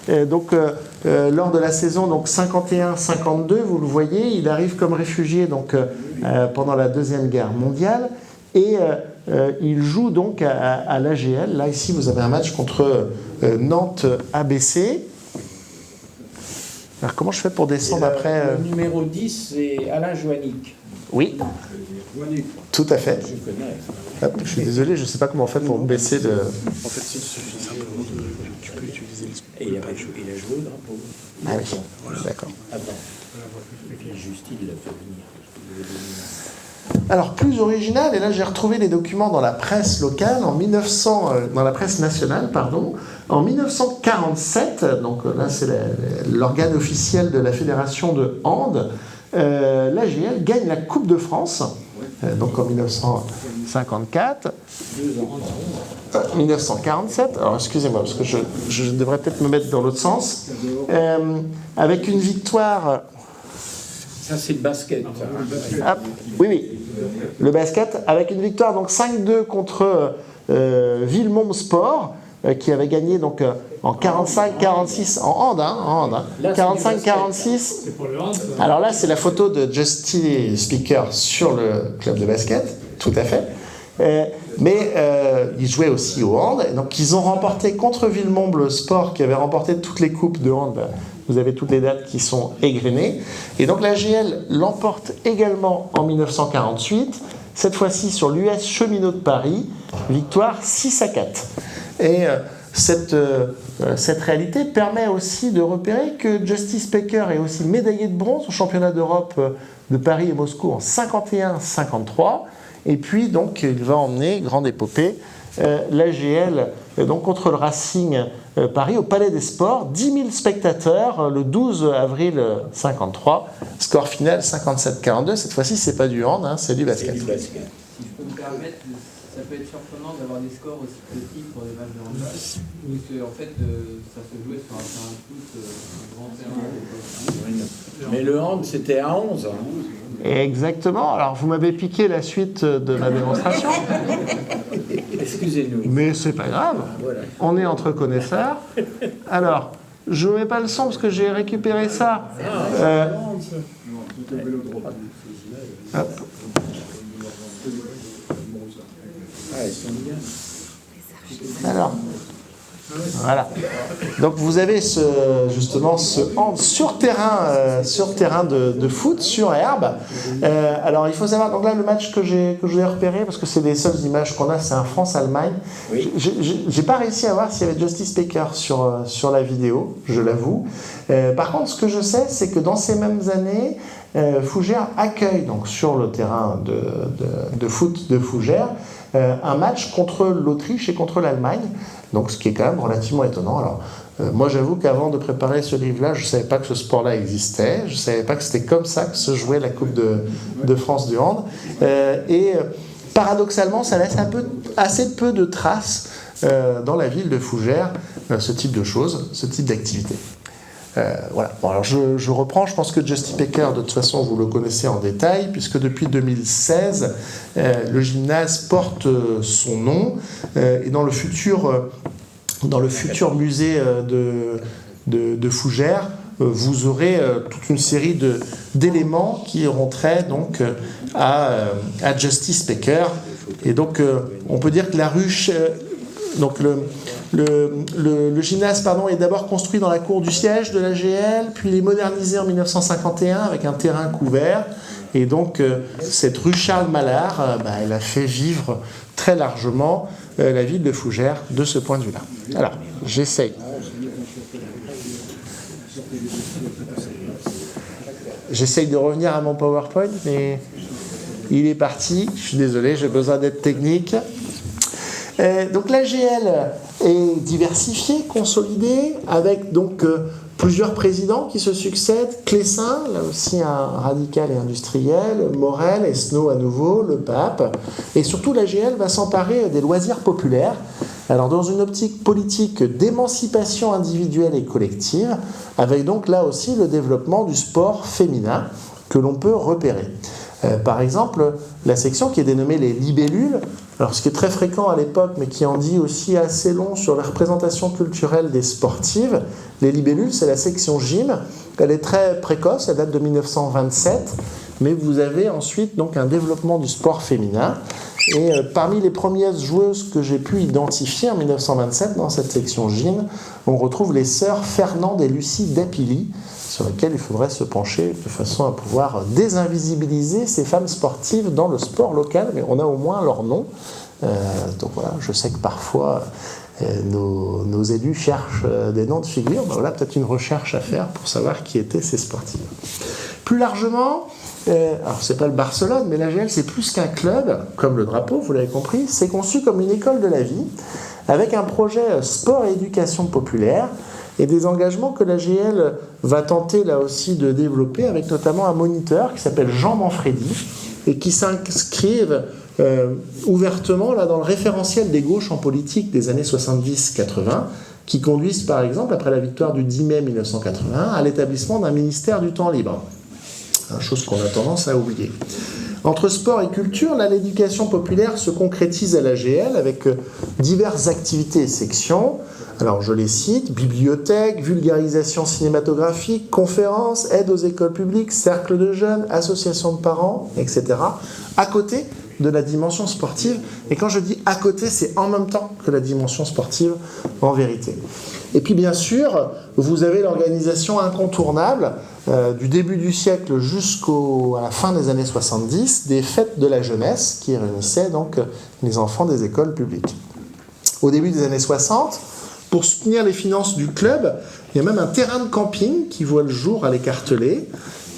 Lors de la saison 51-52, vous le voyez, il arrive comme réfugié pendant la Deuxième Guerre mondiale et il joue donc à l'AGL. Là, ici, vous avez un match contre Nantes ABC. Alors, comment je fais pour descendre après Le numéro 10, c'est Alain Joannick. Oui, tout à fait. Je connais. Hop, je suis désolé, je ne sais pas comment on fait pour baisser de... En fait, il suffit simplement tu peux utiliser le... Et il a joué au drapeau. Ah oui, voilà. D'accord. Attends. Justine l'a fait venir. Alors, plus original, et là j'ai retrouvé les documents dans la presse locale, dans la presse nationale, en 1947, donc là c'est l'organe officiel de la fédération de hand, l'AGL gagne la Coupe de France, donc en 1954. 1947, alors excusez-moi, parce que je devrais peut-être me mettre dans l'autre sens, avec une victoire... Ça, c'est le basket. Oui, le basket, avec une victoire donc 5-2 contre Villemont Sport, qui avait gagné donc en 45-46 en hand, 45-46. Alors là, c'est la photo de Justice Speaker sur le club de basket, tout à fait. Mais ils jouaient aussi au hand. Donc ils ont remporté contre Villemomble le sport qui avait remporté toutes les coupes de hand. Vous avez toutes les dates qui sont égrenées. Et donc l'AGL l'emporte également en 1948, cette fois-ci sur l'US Cheminot de Paris, victoire 6-4. Et cette réalité permet aussi de repérer que Justice Pecker est aussi médaillé de bronze au championnat d'Europe de Paris et Moscou en 51-53. Et puis, donc, il va emmener, grande épopée, l'AGL donc, contre le Racing Paris au Palais des Sports. 10 000 spectateurs le 12 avril 53. Score final 57-42. Cette fois-ci, c'est pas du hand, hein, c'est du basket. Si je peux me permettre, ça peut être surprenant d'avoir des scores aussi petits pour des matchs de handball. Puisque en fait, ça se jouait sur un terrain de foot, un grand terrain. Mais le hand, c'était à 11. Hein. Exactement. Alors, vous m'avez piqué la suite de ma démonstration. Excusez-nous. Mais c'est pas grave. Voilà. On est entre connaisseurs. Alors, je ne mets pas le son parce que j'ai récupéré ça. Hop. Ah, ils sont bien. Alors, voilà. Donc vous avez justement ce hand sur terrain de foot, sur herbe. Alors il faut savoir, donc là le match que j'ai repéré, parce que c'est les seules images qu'on a, c'est un France-Allemagne. Oui. J'ai pas réussi à voir s'il y avait Justice Pecker sur la vidéo, je l'avoue. Par contre, ce que je sais, c'est que dans ces mêmes années, Fougères accueille donc sur le terrain de foot de Fougères un match contre l'Autriche et contre l'Allemagne, donc ce qui est quand même relativement étonnant. Alors, moi j'avoue qu'avant de préparer ce livre-là, je ne savais pas que ce sport-là existait, je ne savais pas que c'était comme ça que se jouait la Coupe de France du hand, et paradoxalement, ça laisse assez peu de traces dans la ville de Fougères, ce type de choses, ce type d'activité. Voilà. Bon, alors je reprends, je pense que Justice Pecker, de toute façon, vous le connaissez en détail, puisque depuis 2016, le gymnase porte son nom, et dans le futur musée de Fougères, vous aurez toute une série d'éléments qui auront trait donc, à Justice Pecker. Et donc, on peut dire que la ruche... donc le gymnase est d'abord construit dans la cour du siège de l'AGL, puis il est modernisé en 1951 avec un terrain couvert. Et donc cette rue Charles-Mallard, elle a fait vivre très largement la ville de Fougères de ce point de vue-là. Alors, j'essaye. J'essaye de revenir à mon PowerPoint, mais il est parti. Je suis désolé, j'ai besoin d'être technique. Donc l'AGL est diversifiée, consolidée, avec donc plusieurs présidents qui se succèdent. Clessin, là aussi un radical et industriel, Morel, Esnault à nouveau, le pape. Et surtout l'AGL va s'emparer des loisirs populaires. Alors dans une optique politique d'émancipation individuelle et collective, avec donc là aussi le développement du sport féminin que l'on peut repérer. Par exemple, la section qui est dénommée les libellules, alors ce qui est très fréquent à l'époque, mais qui en dit aussi assez long sur la représentation culturelle des sportives. Les libellules, c'est la section gym. Elle est très précoce, elle date de 1927, mais vous avez ensuite donc un développement du sport féminin. Et parmi les premières joueuses que j'ai pu identifier en 1927 dans cette section gym, on retrouve les sœurs Fernande et Lucie Dapilly, sur lesquelles il faudrait se pencher de façon à pouvoir désinvisibiliser ces femmes sportives dans le sport local, mais on a au moins leur nom. Donc voilà, je sais que parfois nos élus cherchent des noms de figures. Voilà, peut-être une recherche à faire pour savoir qui étaient ces sportives. Plus largement, alors c'est pas le Barcelone, mais l'AGL c'est plus qu'un club, comme le drapeau, vous l'avez compris, c'est conçu comme une école de la vie, avec un projet sport et éducation populaire, et des engagements que l'AGL va tenter là aussi de développer, avec notamment un moniteur qui s'appelle Jean Manfredi, et qui s'inscrivent ouvertement là, dans le référentiel des gauches en politique des années 70-80, qui conduisent par exemple, après la victoire du 10 mai 1981, à l'établissement d'un ministère du temps libre. Chose qu'on a tendance à oublier. Entre sport et culture, là, l'éducation populaire se concrétise à l'AGL avec diverses activités et sections. Alors je les cite, bibliothèque, vulgarisation cinématographique, conférences, aide aux écoles publiques, cercle de jeunes, associations de parents, etc. À côté, de la dimension sportive. Et quand je dis à côté, c'est en même temps que la dimension sportive en vérité. Et puis bien sûr, vous avez l'organisation incontournable du début du siècle jusqu'à la fin des années 70, des fêtes de la jeunesse qui réunissaient donc les enfants des écoles publiques. Au début des années 60, pour soutenir les finances du club, il y a même un terrain de camping qui voit le jour à l'Écartelé.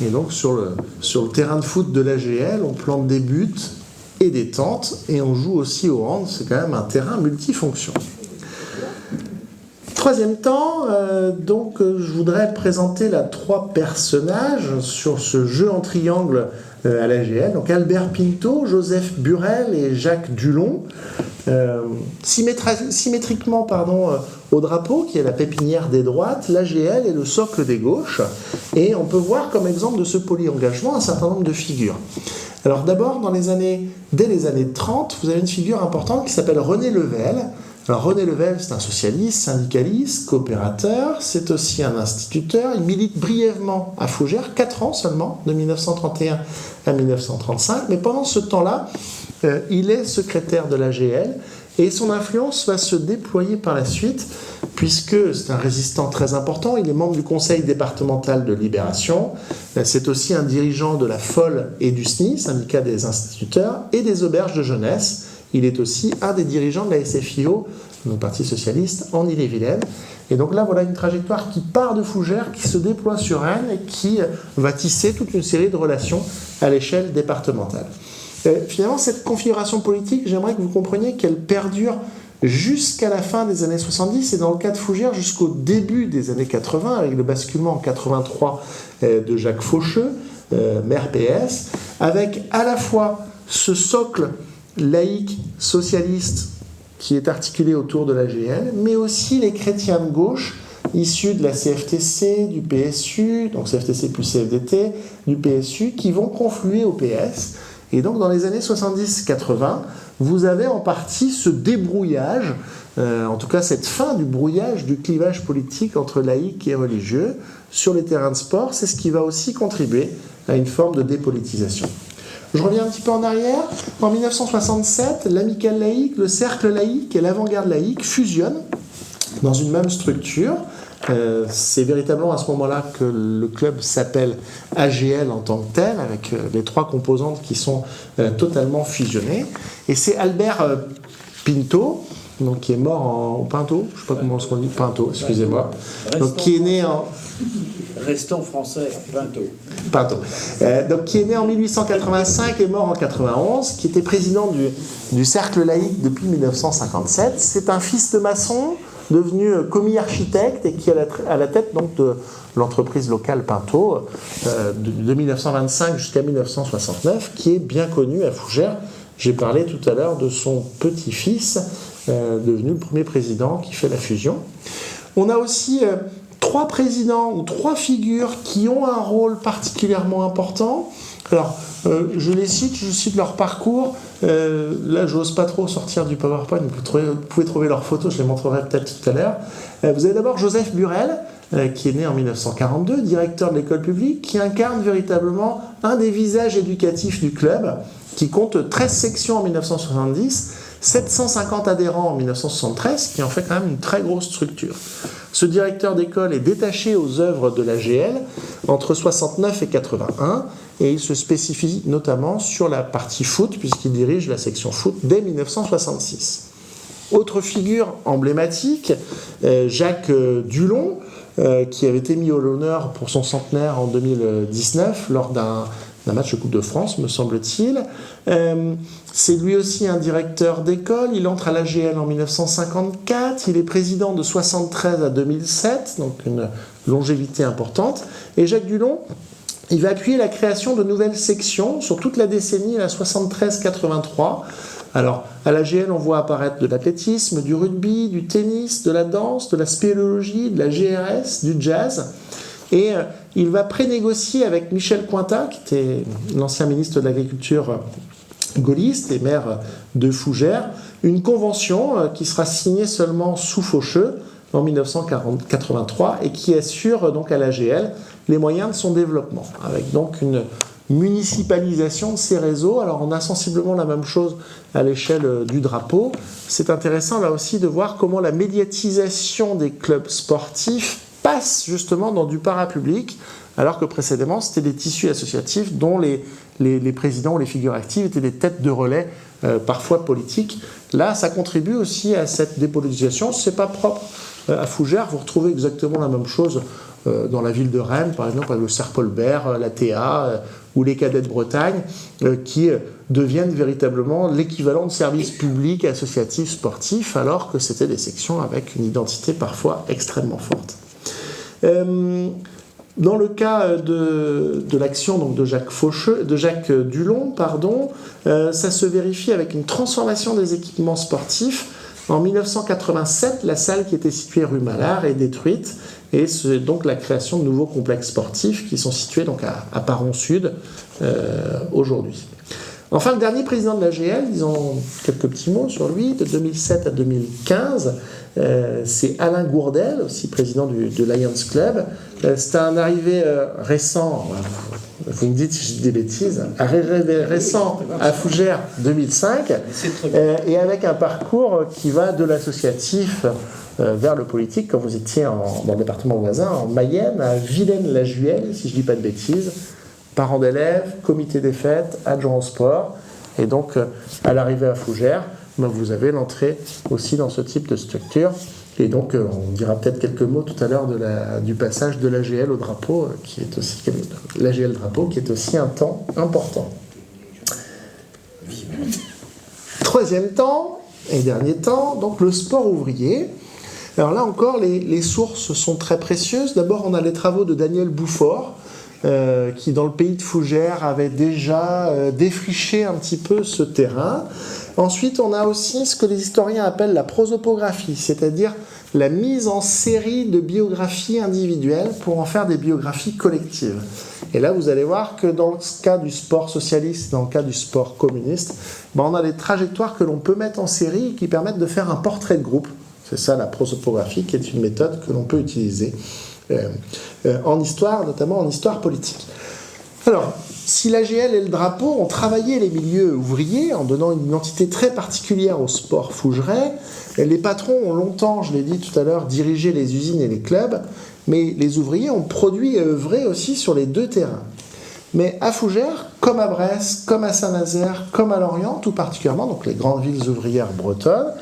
Et donc sur le terrain de foot de l'AGL, on plante des buts et des tentes et on joue aussi au hand. C'est quand même un terrain multifonction. Troisième temps, je voudrais présenter là 3 personnages sur ce jeu en triangle à l'AGL. Donc Albert Pinto, Joseph Burel et Jacques Dulon. Symétriquement au drapeau, qui est la pépinière des droites, l'AGL est le socle des gauches. Et on peut voir comme exemple de ce polyengagement un certain nombre de figures. Alors d'abord, dès les années 30, vous avez une figure importante qui s'appelle René Level. Alors René Level, c'est un socialiste, syndicaliste, coopérateur, c'est aussi un instituteur. Il milite brièvement à Fougères, 4 ans seulement, de 1931 à 1935, mais pendant ce temps-là, il est secrétaire de l'AGL et son influence va se déployer par la suite, puisque c'est un résistant très important. Il est membre du conseil départemental de Libération, c'est aussi un dirigeant de la FOL et du SNI, syndicat des instituteurs, et des auberges de jeunesse. Il est aussi un des dirigeants de la SFIO, le Parti socialiste, en Ille-et-Vilaine. Et donc là, voilà une trajectoire qui part de Fougères, qui se déploie sur Rennes et qui va tisser toute une série de relations à l'échelle départementale. Finalement, cette configuration politique, j'aimerais que vous compreniez qu'elle perdure jusqu'à la fin des années 70 et dans le cas de Fougères jusqu'au début des années 80, avec le basculement en 83 de Jacques Faucheux, maire PS, avec à la fois ce socle laïque, socialiste, qui est articulé autour de l'AGL, mais aussi les chrétiens de gauche, issus de la CFTC, du PSU, donc CFTC plus CFDT, du PSU, qui vont confluer au PS. Et donc dans les années 70-80, vous avez en partie ce débrouillage, en tout cas cette fin du brouillage du clivage politique entre laïcs et religieux sur les terrains de sport. C'est ce qui va aussi contribuer à une forme de dépolitisation. Je reviens un petit peu en arrière. En 1967, l'Amicale laïque, le Cercle laïque et l'Avant-garde laïque fusionnent dans une même structure. C'est véritablement à ce moment-là que le club s'appelle AGL en tant que tel, avec les 3 composantes qui sont totalement fusionnées. Et c'est Albert Pinto, donc qui est mort en Pinto, je ne sais pas comment on dit, Pinto, excusez-moi, donc qui est né en... Restons français, Pinto. Donc qui est né en 1885 et mort en 91, qui était président du Cercle laïque depuis 1957. C'est un fils de maçon, devenu commis architecte et qui est à la tête donc de l'entreprise locale Pinto de 1925 jusqu'à 1969, qui est bien connu à Fougères. J'ai parlé tout à l'heure de son petit-fils, devenu le premier président qui fait la fusion. On a aussi 3 présidents ou 3 figures qui ont un rôle particulièrement important. Alors, je cite leur parcours. Là, je n'ose pas trop sortir du PowerPoint, vous pouvez trouver leurs photos, je les montrerai peut-être tout à l'heure. Vous avez d'abord Joseph Burel, qui est né en 1942, directeur de l'école publique, qui incarne véritablement un des visages éducatifs du club, qui compte 13 sections en 1970, 750 adhérents en 1973, qui en fait quand même une très grosse structure. Ce directeur d'école est détaché aux œuvres de l'AGL entre 69 et 81, et il se spécifie notamment sur la partie foot, puisqu'il dirige la section foot dès 1966. Autre figure emblématique, Jacques Dulon, qui avait été mis à l'honneur pour son centenaire en 2019 lors d'un match de Coupe de France, me semble-t-il. C'est lui aussi un directeur d'école. Il entre à l'AGL en 1954. Il est président de 73 à 2007, donc une longévité importante. Et Jacques Dulon, il va appuyer la création de nouvelles sections sur toute la décennie, la 73-83. Alors, à l'AGL, on voit apparaître de l'athlétisme, du rugby, du tennis, de la danse, de la spéléologie, de la GRS, du jazz. Et il va prénégocier avec Michel Cointat, qui était l'ancien ministre de l'Agriculture gaulliste et maire de Fougères, une convention qui sera signée seulement sous Faucheux en 1983 et qui assure donc à l'AGL les moyens de son développement, avec donc une municipalisation de ces réseaux. Alors on a sensiblement la même chose à l'échelle du drapeau. C'est intéressant là aussi de voir comment la médiatisation des clubs sportifs passe justement dans du parapublic, alors que précédemment c'était des tissus associatifs dont les présidents ou les figures actives étaient des têtes de relais, parfois politiques. Là, ça contribue aussi à cette dépolitisation. C'est pas propre à Fougères, vous retrouvez exactement la même chose dans la ville de Rennes, par exemple, avec le Serpolbert, la TA ou les Cadets de Bretagne, qui deviennent véritablement l'équivalent de services publics, associatifs, sportifs, alors que c'était des sections avec une identité parfois extrêmement forte. Dans le cas de l'action donc de Jacques Dulon, ça se vérifie avec une transformation des équipements sportifs. En 1987, la salle qui était située rue Malard est détruite et c'est donc la création de nouveaux complexes sportifs qui sont situés donc à Paron Sud aujourd'hui. Enfin, le dernier président de l'AGL, disons quelques petits mots sur lui, de 2007 à 2015, c'est Alain Gourdel, aussi président de Lions Club. C'est un arrivé récent, vous me dites si je dis des bêtises, arrivé récent à Fougères 2005, et avec un parcours qui va de l'associatif vers le politique, quand vous étiez dans le département voisin, en Mayenne, à Vilaine-la-Juelle, si je ne dis pas de bêtises. Parents d'élèves, comité des fêtes, adjoint au sport. Et donc, à l'arrivée à Fougères, vous avez l'entrée aussi dans ce type de structure. Et donc, on dira peut-être quelques mots tout à l'heure du passage de l'AGL au drapeau, qui est aussi l'AGL drapeau, qui est aussi un temps important. Troisième temps, et dernier temps, donc le sport ouvrier. Alors là encore, les sources sont très précieuses. D'abord, on a les travaux de Daniel Bouffort, qui dans le pays de Fougères avait déjà défriché un petit peu ce terrain. Ensuite, on a aussi ce que les historiens appellent la prosopographie, c'est-à-dire la mise en série de biographies individuelles pour en faire des biographies collectives. Et là, vous allez voir que dans le cas du sport socialiste, dans le cas du sport communiste, on a des trajectoires que l'on peut mettre en série et qui permettent de faire un portrait de groupe. C'est ça la prosopographie, qui est une méthode que l'on peut utiliser en histoire, notamment en histoire politique. Alors, si l'AGL et le drapeau ont travaillé les milieux ouvriers en donnant une identité très particulière au sport fougerais, les patrons ont longtemps, je l'ai dit tout à l'heure, dirigé les usines et les clubs, mais les ouvriers ont produit et œuvré aussi sur les deux terrains. Mais à Fougères, comme à Brest, comme à Saint-Nazaire, comme à Lorient, tout particulièrement, donc les grandes villes ouvrières bretonnes,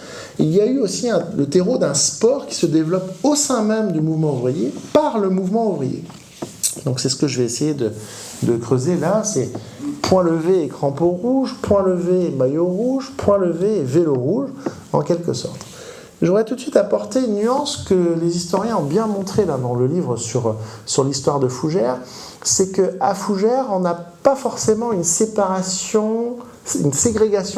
il y a eu aussi le terreau d'un sport qui se développe au sein même du mouvement ouvrier, par le mouvement ouvrier. Donc c'est ce que je vais essayer de creuser là, c'est point levé et crampon rouge, point levé et maillot rouge, point levé et vélo rouge, en quelque sorte. J'aurais tout de suite apporté une nuance que les historiens ont bien montrée là dans le livre sur l'histoire de Fougères, c'est qu'à Fougères, on n'a pas forcément une ségrégation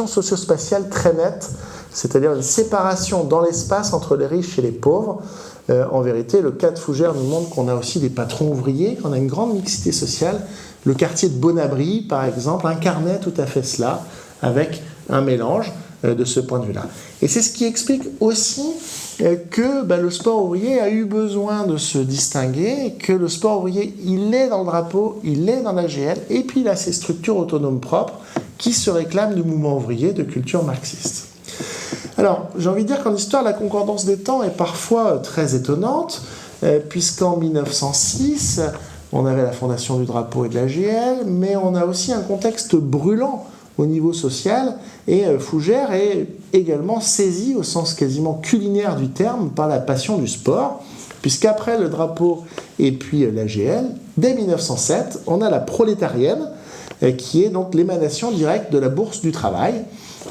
socio-spatiale très nette, c'est-à-dire une séparation dans l'espace entre les riches et les pauvres. En vérité, le cas de Fougères nous montre qu'on a aussi des patrons ouvriers, qu'on a une grande mixité sociale. Le quartier de Bonabri, par exemple, incarnait tout à fait cela, avec un mélange de ce point de vue-là. Et c'est ce qui explique aussi que le sport ouvrier a eu besoin de se distinguer, et que le sport ouvrier, il est dans le drapeau, il est dans l'AGL, et puis il a ses structures autonomes propres qui se réclament du mouvement ouvrier de culture marxiste. Alors, j'ai envie de dire qu'en histoire, la concordance des temps est parfois très étonnante, puisqu'en 1906, on avait la fondation du drapeau et de l'AGL, mais on a aussi un contexte brûlant au niveau social, et Fougères est également saisi au sens quasiment culinaire du terme par la passion du sport, puisqu'après le drapeau et puis l'AGL, dès 1907, on a la prolétarienne, qui est donc l'émanation directe de la Bourse du Travail.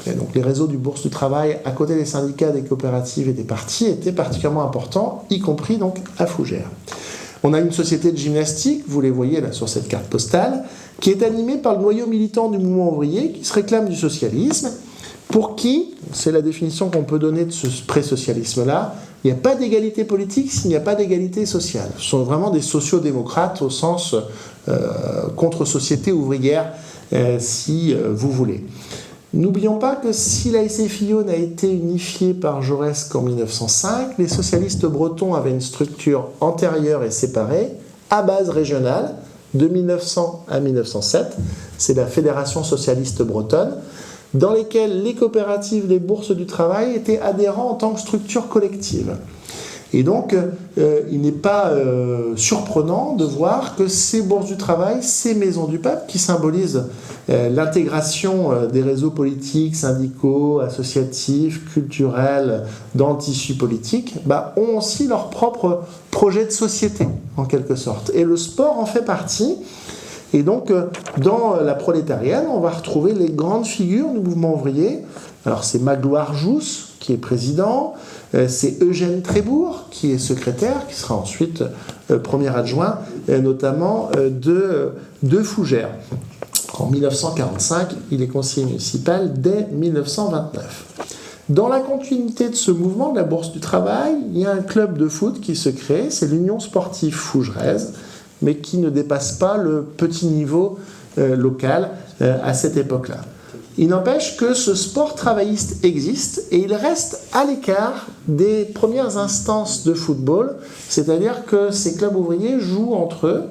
Et donc les réseaux du Bourse du Travail, à côté des syndicats, des coopératives et des partis, étaient particulièrement importants, y compris donc à Fougères. On a une société de gymnastique, vous les voyez là sur cette carte postale, qui est animée par le noyau militant du mouvement ouvrier, qui se réclame du socialisme, pour qui, c'est la définition qu'on peut donner de ce pré-socialisme-là, il n'y a pas d'égalité politique s'il n'y a pas d'égalité sociale. Ce sont vraiment des sociodémocrates au sens contre-société ouvrière, si vous voulez. N'oublions pas que si la SFIO n'a été unifiée par Jaurès qu'en 1905, les socialistes bretons avaient une structure antérieure et séparée, à base régionale, de 1900 à 1907, c'est la Fédération socialiste bretonne, dans lesquelles les coopératives, les bourses du travail étaient adhérents en tant que structure collective. Et donc, il n'est pas surprenant de voir que ces bourses du travail, ces maisons du peuple, qui symbolisent l'intégration des réseaux politiques, syndicaux, associatifs, culturels, dans le tissu politique, ont aussi leur propre projet de société, en quelque sorte. Et le sport en fait partie. Et donc, dans la prolétarienne, on va retrouver les grandes figures du mouvement ouvrier. Alors, c'est Magloire Jousse, qui est président, c'est Eugène Trébourg, qui est secrétaire, qui sera ensuite premier adjoint, notamment de Fougères. En 1945, il est conseiller municipal dès 1929. Dans la continuité de ce mouvement de la Bourse du Travail, il y a un club de foot qui se crée, c'est l'Union sportive fougeraise, mais qui ne dépasse pas le petit niveau local à cette époque-là. Il n'empêche que ce sport travailliste existe et il reste à l'écart des premières instances de football, c'est-à-dire que ces clubs ouvriers jouent entre eux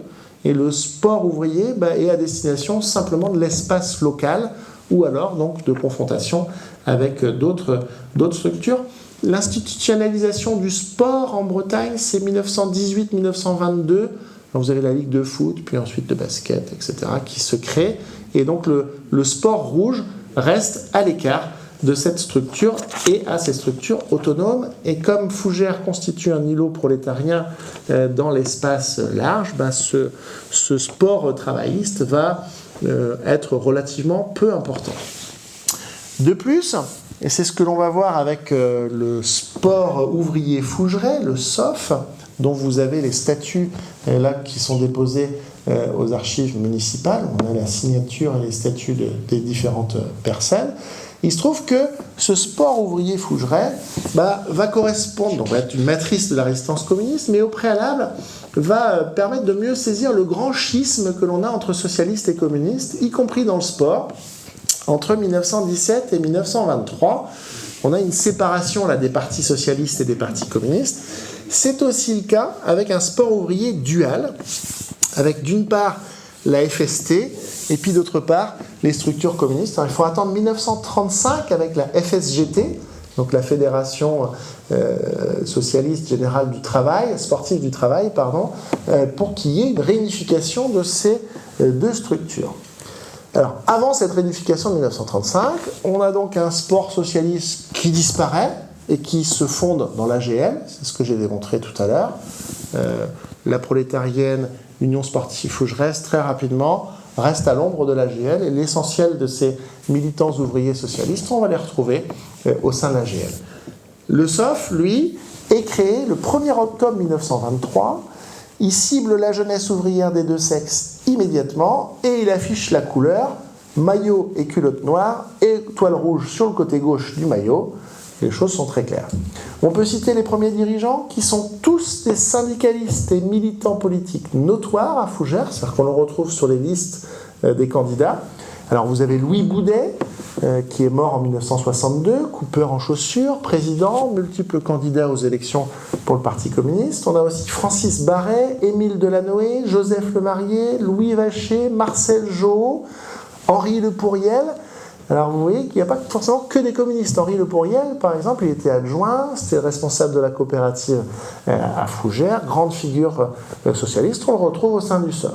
et le sport ouvrier est à destination simplement de l'espace local ou alors donc de confrontation avec d'autres structures. L'institutionnalisation du sport en Bretagne, c'est 1918-1922. Vous avez la Ligue de foot, puis ensuite de basket, etc., qui se crée. Et donc le sport rouge reste à l'écart de cette structure et à ces structures autonomes. Et comme Fougères constitue un îlot prolétarien dans l'espace large, ce sport travailliste va être relativement peu important. De plus, et c'est ce que l'on va voir avec le sport ouvrier fougerais, le SOF, dont vous avez les statuts là qui sont déposés aux archives municipales. On a la signature et les statuts des différentes personnes. Il se trouve que ce sport ouvrier fougerais va correspondre, donc va être une matrice de la résistance communiste, mais au préalable va permettre de mieux saisir le grand schisme que l'on a entre socialistes et communistes, y compris dans le sport. Entre 1917 et 1923, on a une séparation là, des partis socialistes et des partis communistes. C'est aussi le cas avec un sport ouvrier dual, avec d'une part la FST et puis d'autre part les structures communistes. Alors, il faut attendre 1935 avec la FSGT, donc la Fédération socialiste générale du travail, sportive du travail, pour qu'il y ait une réunification de ces deux structures. Alors, avant cette réunification de 1935, on a donc un sport socialiste qui disparaît et qui se fonde dans l'AGL, c'est ce que j'ai démontré tout à l'heure. La prolétarienne, l'Union sportive fougeresse, très rapidement, reste à l'ombre de l'AGL et l'essentiel de ces militants ouvriers socialistes, on va les retrouver au sein de l'AGL. Le SOF, lui, est créé le 1er octobre 1923. Il cible la jeunesse ouvrière des deux sexes immédiatement et il affiche la couleur maillot et culotte noire et toile rouge sur le côté gauche du maillot. Les choses sont très claires. On peut citer les premiers dirigeants qui sont tous des syndicalistes et militants politiques notoires à Fougères, c'est-à-dire qu'on le retrouve sur les listes des candidats. Alors vous avez Louis Boudet, qui est mort en 1962, coupeur en chaussures, président, multiples candidats aux élections pour le Parti communiste. On a aussi Francis Barret, Émile Delanoë, Joseph Lemarrier, Louis Vacher, Marcel Johault, Henri Le Pourriel. Alors vous voyez qu'il n'y a pas forcément que des communistes. Henri Le Pourriel, par exemple, il était adjoint, c'était responsable de la coopérative à Fougères, grande figure socialiste, on le retrouve au sein du SOF.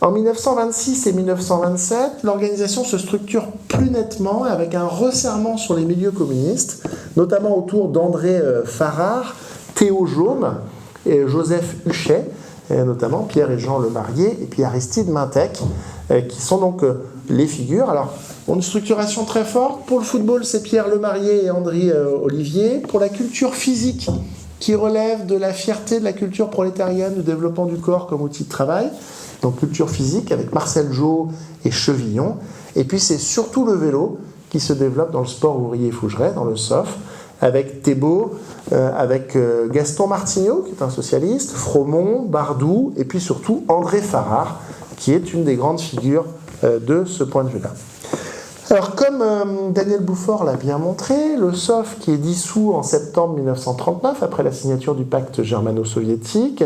En 1926 et 1927, l'organisation se structure plus nettement avec un resserrement sur les milieux communistes, notamment autour d'André Farrar, Théo Jaume et Joseph Huchet, et notamment Pierre et Jean Lemarrier et puis Aristide Mintec, qui sont donc les figures. Alors, on a une structuration très forte. Pour le football, c'est Pierre Lemarrier et André Olivier. Pour la culture physique, qui relève de la fierté de la culture prolétarienne, du développement du corps comme outil de travail, donc culture physique avec Marcel Johault et Chevillon. Et puis c'est surtout le vélo qui se développe dans le sport ouvrier fougerais, dans le SOF, avec Thébault, avec Gaston Martignot, qui est un socialiste, Fromont, Bardou, et puis surtout André Farrar, qui est une des grandes figures de ce point de vue-là. Alors, comme Daniel Boufford l'a bien montré, le SOF, qui est dissous en septembre 1939, après la signature du pacte germano-soviétique,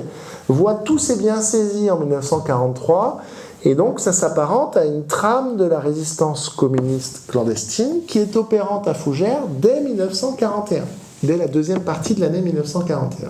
voit tous ses biens saisis en 1943, et donc ça s'apparente à une trame de la résistance communiste clandestine qui est opérante à Fougères dès 1941, dès la deuxième partie de l'année 1941.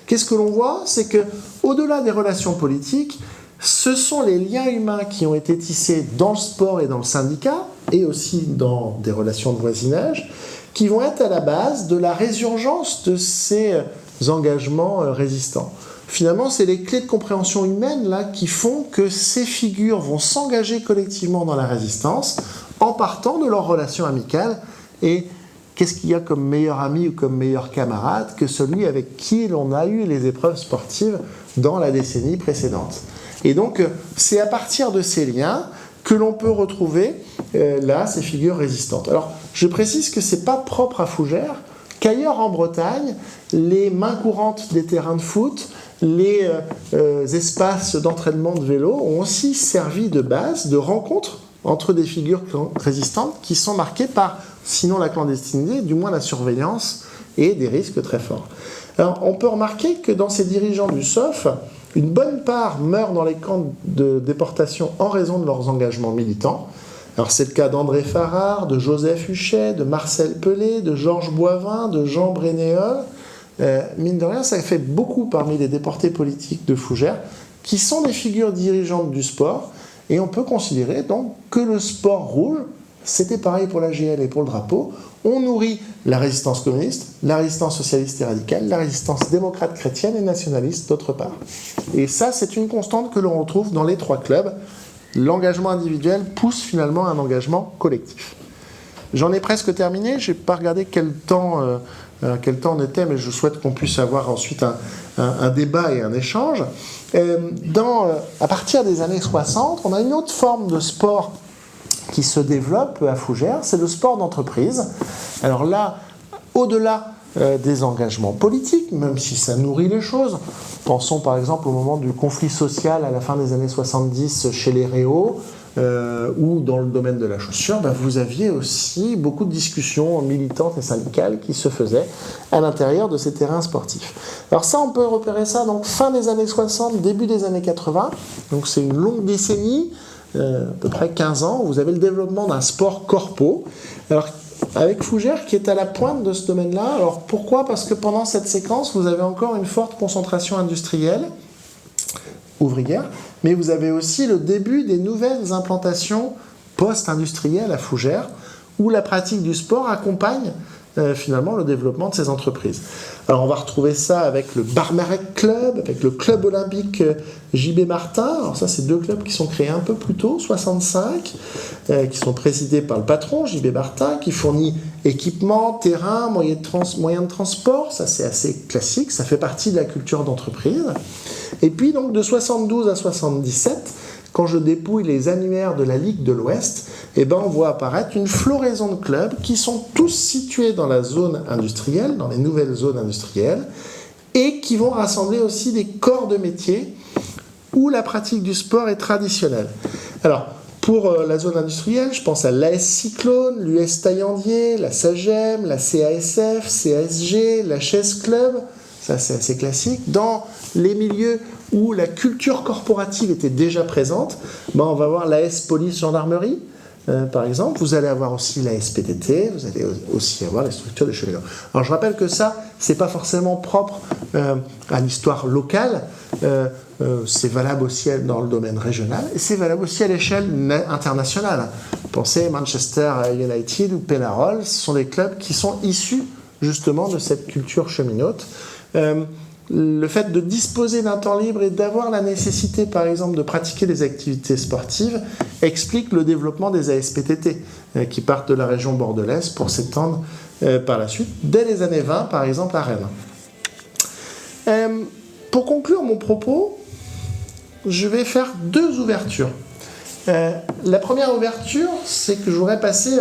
Qu'est-ce que l'on voit? C'est que, au-delà des relations politiques, ce sont les liens humains qui ont été tissés dans le sport et dans le syndicat, et aussi dans des relations de voisinage, qui vont être à la base de la résurgence de ces engagements résistants. Finalement, c'est les clés de compréhension humaine là, qui font que ces figures vont s'engager collectivement dans la résistance en partant de leurs relations amicales. Et qu'est-ce qu'il y a comme meilleur ami ou comme meilleur camarade que celui avec qui l'on a eu les épreuves sportives dans la décennie précédente? Et donc, c'est à partir de ces liens que l'on peut retrouver là ces figures résistantes. Alors, je précise que ce n'est pas propre à Fougères, qu'ailleurs en Bretagne, les mains courantes des terrains de foot, les espaces d'entraînement de vélo ont aussi servi de base, de rencontre entre des figures résistantes qui sont marquées par, sinon la clandestinité, du moins la surveillance et des risques très forts. Alors, on peut remarquer que dans ces dirigeants du SOF, une bonne part meurt dans les camps de déportation en raison de leurs engagements militants. Alors c'est le cas d'André Farard, de Joseph Huchet, de Marcel Pelé, de Georges Boivin, de Jean Brénéol. Mine de rien, ça fait beaucoup parmi les déportés politiques de Fougères, qui sont des figures dirigeantes du sport, et on peut considérer donc que le sport rouge, c'était pareil pour la GL et pour le drapeau, on nourrit la résistance communiste, la résistance socialiste et radicale, la résistance démocrate chrétienne et nationaliste d'autre part. Et ça, c'est une constante que l'on retrouve dans les trois clubs. L'engagement individuel pousse finalement un engagement collectif. J'en ai presque terminé, je n'ai pas regardé quel temps on était, mais je souhaite qu'on puisse avoir ensuite un débat et un échange. À partir des années 60, on a une autre forme de sport qui se développe à Fougères, c'est le sport d'entreprise. Alors là, au-delà des engagements politiques, même si ça nourrit les choses, pensons par exemple au moment du conflit social à la fin des années 70 chez les Réaux, ou dans le domaine de la chaussure, vous aviez aussi beaucoup de discussions militantes et syndicales qui se faisaient à l'intérieur de ces terrains sportifs. Alors ça, on peut repérer ça donc fin des années 60, début des années 80, donc c'est une longue décennie, à peu près 15 ans, vous avez le développement d'un sport corpo. Alors, avec Fougères qui est à la pointe de ce domaine-là. Alors, pourquoi ? Parce que pendant cette séquence, vous avez encore une forte concentration industrielle, ouvrière, mais vous avez aussi le début des nouvelles implantations post-industrielles à Fougères, où la pratique du sport accompagne finalement le développement de ces entreprises. Alors on va retrouver ça avec le Barmarec Club, avec le Club Olympique JB Martin. Alors ça, c'est deux clubs qui sont créés un peu plus tôt, 65, qui sont présidés par le patron JB Martin, qui fournit équipement, terrain, moyens de transport. Ça, c'est assez classique, ça fait partie de la culture d'entreprise. Et puis donc de 72 à 77, quand je dépouille les annuaires de la Ligue de l'Ouest, on voit apparaître une floraison de clubs qui sont tous situés dans la zone industrielle, dans les nouvelles zones industrielles, et qui vont rassembler aussi des corps de métier où la pratique du sport est traditionnelle. Alors, pour la zone industrielle, je pense à l'AS Cyclone, l'US Taillandier, la SAGEM, la CASF, CASG, la Chess Club. Ça, c'est assez classique. Dans les milieux où la culture corporative était déjà présente, on va voir l'AS Police Gendarmerie, par exemple. Vous allez avoir aussi l'AS PTT, vous allez aussi avoir les structures de cheminots. Alors, je rappelle que ça, c'est pas forcément propre à l'histoire locale. C'est valable aussi dans le domaine régional et c'est valable aussi à l'échelle internationale. Pensez Manchester United ou Penarol, ce sont des clubs qui sont issus justement de cette culture cheminote. Le fait de disposer d'un temps libre et d'avoir la nécessité, par exemple, de pratiquer des activités sportives explique le développement des ASPTT qui partent de la région bordelaise pour s'étendre par la suite, dès les années 20, par exemple, à Rennes. Pour conclure mon propos, je vais faire deux ouvertures. La première ouverture, c'est que je voudrais passer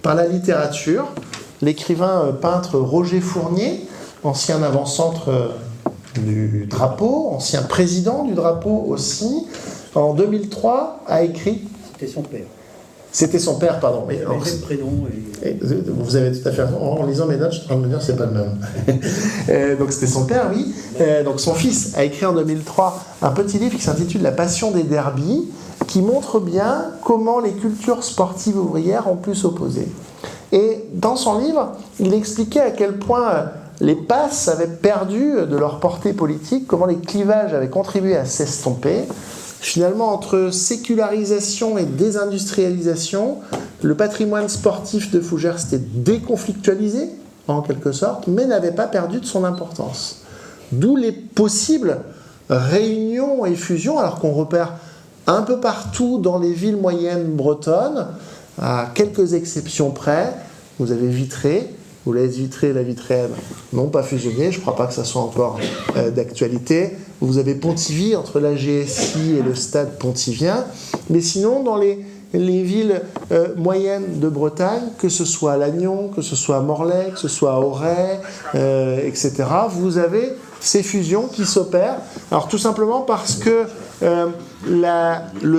par la littérature. L'écrivain peintre Roger Fournier, ancien avant-centre du Drapeau, ancien président du Drapeau aussi, en 2003 a écrit... C'était son père. C'était son père, pardon. Mais le prénom. vous avez tout à fait raison. En lisant mes notes, je suis en train de me dire que c'est pas le même. Donc c'était son père, oui. Donc son fils a écrit en 2003 un petit livre qui s'intitule La passion des derbies, qui montre bien comment les cultures sportives ouvrières ont pu s'opposer. Et dans son livre, il expliquait à quel point les passes avaient perdu de leur portée politique, comment les clivages avaient contribué à s'estomper. Finalement, entre sécularisation et désindustrialisation, le patrimoine sportif de Fougères s'était déconflictualisé, en quelque sorte, mais n'avait pas perdu de son importance. D'où les possibles réunions et fusions, alors qu'on repère un peu partout dans les villes moyennes bretonnes, à quelques exceptions près. Vous avez Vitré, où l'AS Vitré et la Vitréenne n'ont pas fusionné, je ne crois pas que ça soit encore d'actualité. Vous avez Pontivy, entre la GSI et le stade pontivien. Mais sinon, dans les villes moyennes de Bretagne, que ce soit à Lannion, que ce soit à Morlaix, que ce soit à Auray, etc., vous avez ces fusions qui s'opèrent. Alors tout simplement parce que le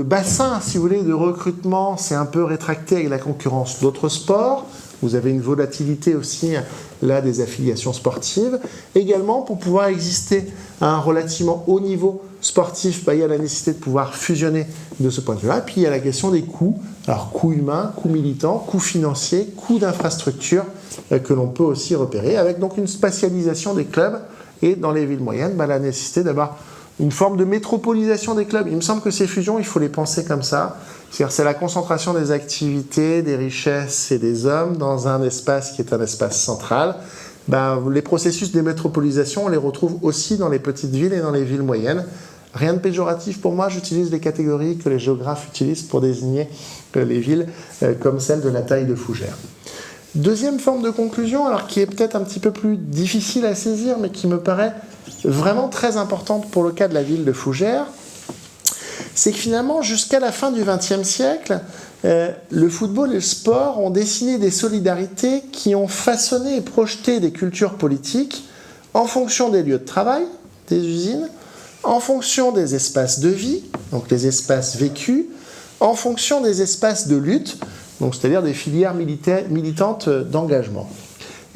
bassin, si vous voulez, de recrutement s'est un peu rétracté avec la concurrence d'autres sports. Vous avez une volatilité aussi là des affiliations sportives. Également, pour pouvoir exister à un relativement haut niveau sportif, il y a la nécessité de pouvoir fusionner de ce point de vue-là. Puis il y a la question des coûts. Alors coûts humains, coûts militants, coûts financiers, coûts d'infrastructures que l'on peut aussi repérer, avec donc une spatialisation des clubs et dans les villes moyennes, la nécessité d'avoir une forme de métropolisation des clubs. Il me semble que ces fusions, il faut les penser comme ça. C'est-à-dire c'est la concentration des activités, des richesses et des hommes dans un espace qui est un espace central. Les processus de métropolisation, on les retrouve aussi dans les petites villes et dans les villes moyennes. Rien de péjoratif pour moi, j'utilise les catégories que les géographes utilisent pour désigner les villes comme celle de la taille de Fougères. Deuxième forme de conclusion, alors qui est peut-être un petit peu plus difficile à saisir, mais qui me paraît vraiment très importante pour le cas de la ville de Fougères, c'est que finalement, jusqu'à la fin du XXe siècle, le football et le sport ont dessiné des solidarités qui ont façonné et projeté des cultures politiques en fonction des lieux de travail, des usines, en fonction des espaces de vie, donc les espaces vécus, en fonction des espaces de lutte, donc c'est-à-dire des filières militantes d'engagement.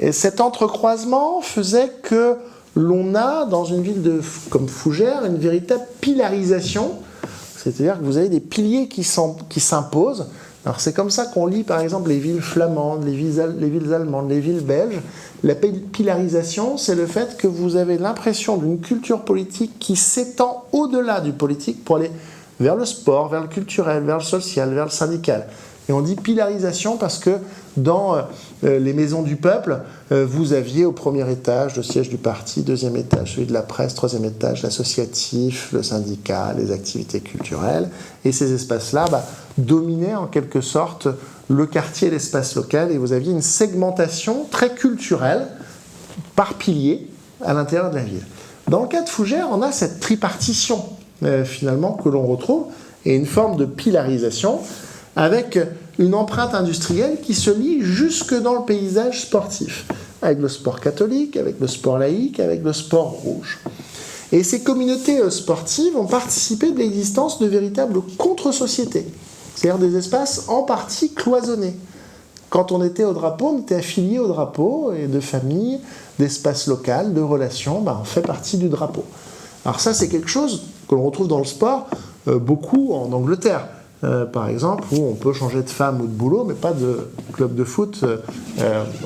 Et cet entrecroisement faisait que l'on a, dans une ville comme Fougères, une véritable pilarisation, c'est-à-dire que vous avez des piliers qui s'imposent. Alors c'est comme ça qu'on lit par exemple les villes flamandes, les villes allemandes, les villes belges. La pilarisation, c'est le fait que vous avez l'impression d'une culture politique qui s'étend au-delà du politique pour aller vers le sport, vers le culturel, vers le social, vers le syndical. Et on dit pilarisation parce que dans les maisons du peuple, vous aviez au premier étage le siège du parti, deuxième étage celui de la presse, troisième étage l'associatif, le syndicat, les activités culturelles. Et ces espaces-là dominaient en quelque sorte le quartier et l'espace local. Et vous aviez une segmentation très culturelle par pilier à l'intérieur de la ville. Dans le cas de Fougères, on a cette tripartition finalement que l'on retrouve et une forme de pilarisation avec une empreinte industrielle qui se lie jusque dans le paysage sportif, avec le sport catholique, avec le sport laïque, avec le sport rouge. Et ces communautés sportives ont participé de l'existence de véritables contre-sociétés, c'est-à-dire des espaces en partie cloisonnés. Quand on était au drapeau, on était affilié au drapeau, et de famille, d'espace local, de relations, on fait partie du drapeau. Alors ça, c'est quelque chose que l'on retrouve dans le sport beaucoup en Angleterre. Par exemple, où on peut changer de femme ou de boulot, mais pas de club de foot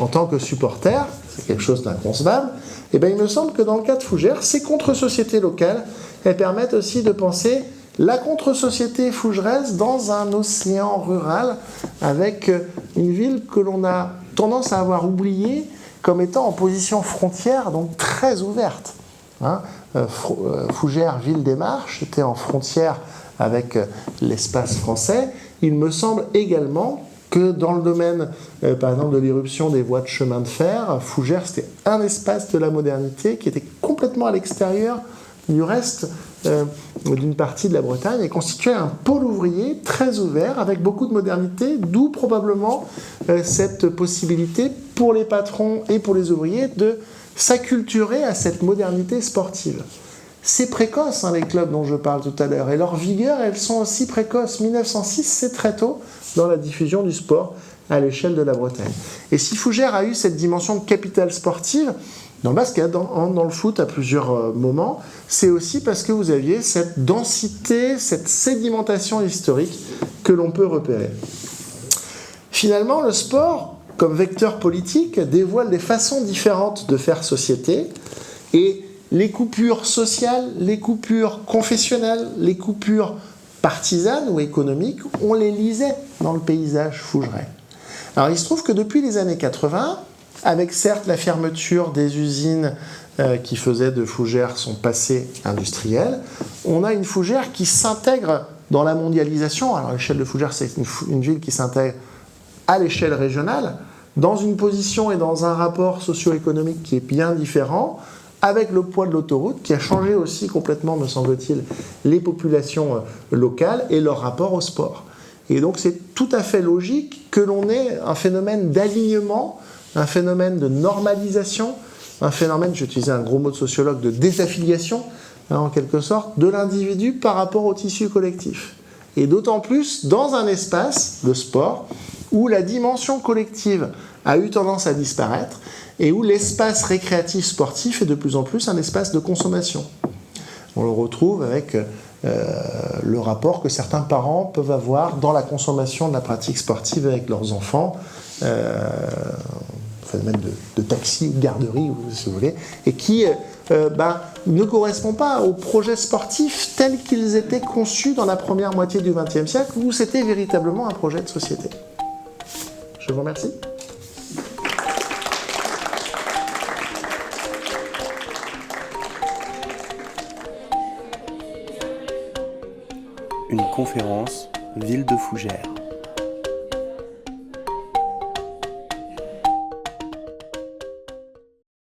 en tant que supporter, c'est quelque chose d'inconcevable. Et il me semble que dans le cas de Fougères, ces contre-sociétés locales, elles permettent aussi de penser la contre-société fougeraise dans un océan rural, avec une ville que l'on a tendance à avoir oubliée comme étant en position frontière, donc très ouverte. Fougères, ville des Marches, était en frontière avec l'espace français. Il me semble également que dans le domaine, par exemple, de l'irruption des voies de chemin de fer, Fougères, c'était un espace de la modernité qui était complètement à l'extérieur du reste d'une partie de la Bretagne et constituait un pôle ouvrier très ouvert avec beaucoup de modernité, d'où probablement cette possibilité pour les patrons et pour les ouvriers de s'acculturer à cette modernité sportive. C'est précoce, les clubs dont je parle tout à l'heure, et leurs vigueurs, elles sont aussi précoces. 1906, c'est très tôt dans la diffusion du sport à l'échelle de la Bretagne. Et si Fougères a eu cette dimension de capitale sportive, dans le basket, dans le foot à plusieurs moments, c'est aussi parce que vous aviez cette densité, cette sédimentation historique que l'on peut repérer. Finalement, le sport, comme vecteur politique, dévoile des façons différentes de faire société, et les coupures sociales, les coupures confessionnelles, les coupures partisanes ou économiques, on les lisait dans le paysage fougerais. Alors il se trouve que depuis les années 80, avec certes la fermeture des usines qui faisaient de Fougères son passé industriel, on a une Fougère qui s'intègre dans la mondialisation. Alors l'échelle de Fougères, c'est une ville qui s'intègre à l'échelle régionale, dans une position et dans un rapport socio-économique qui est bien différent, avec le poids de l'autoroute qui a changé aussi complètement, me semble-t-il, les populations locales et leur rapport au sport. Et donc c'est tout à fait logique que l'on ait un phénomène d'alignement, un phénomène de normalisation, un phénomène, j'utilisais un gros mot de sociologue, de désaffiliation, en quelque sorte, de l'individu par rapport au tissu collectif. Et d'autant plus dans un espace, le sport, où la dimension collective a eu tendance à disparaître et où l'espace récréatif sportif est de plus en plus un espace de consommation. On le retrouve avec le rapport que certains parents peuvent avoir dans la consommation de la pratique sportive avec leurs enfants, phénomène de taxi ou de garderie, si vous voulez, et qui ne correspond pas aux projets sportifs tels qu'ils étaient conçus dans la première moitié du XXe siècle, où c'était véritablement un projet de société. Je vous remercie. Une conférence, Ville de Fougères.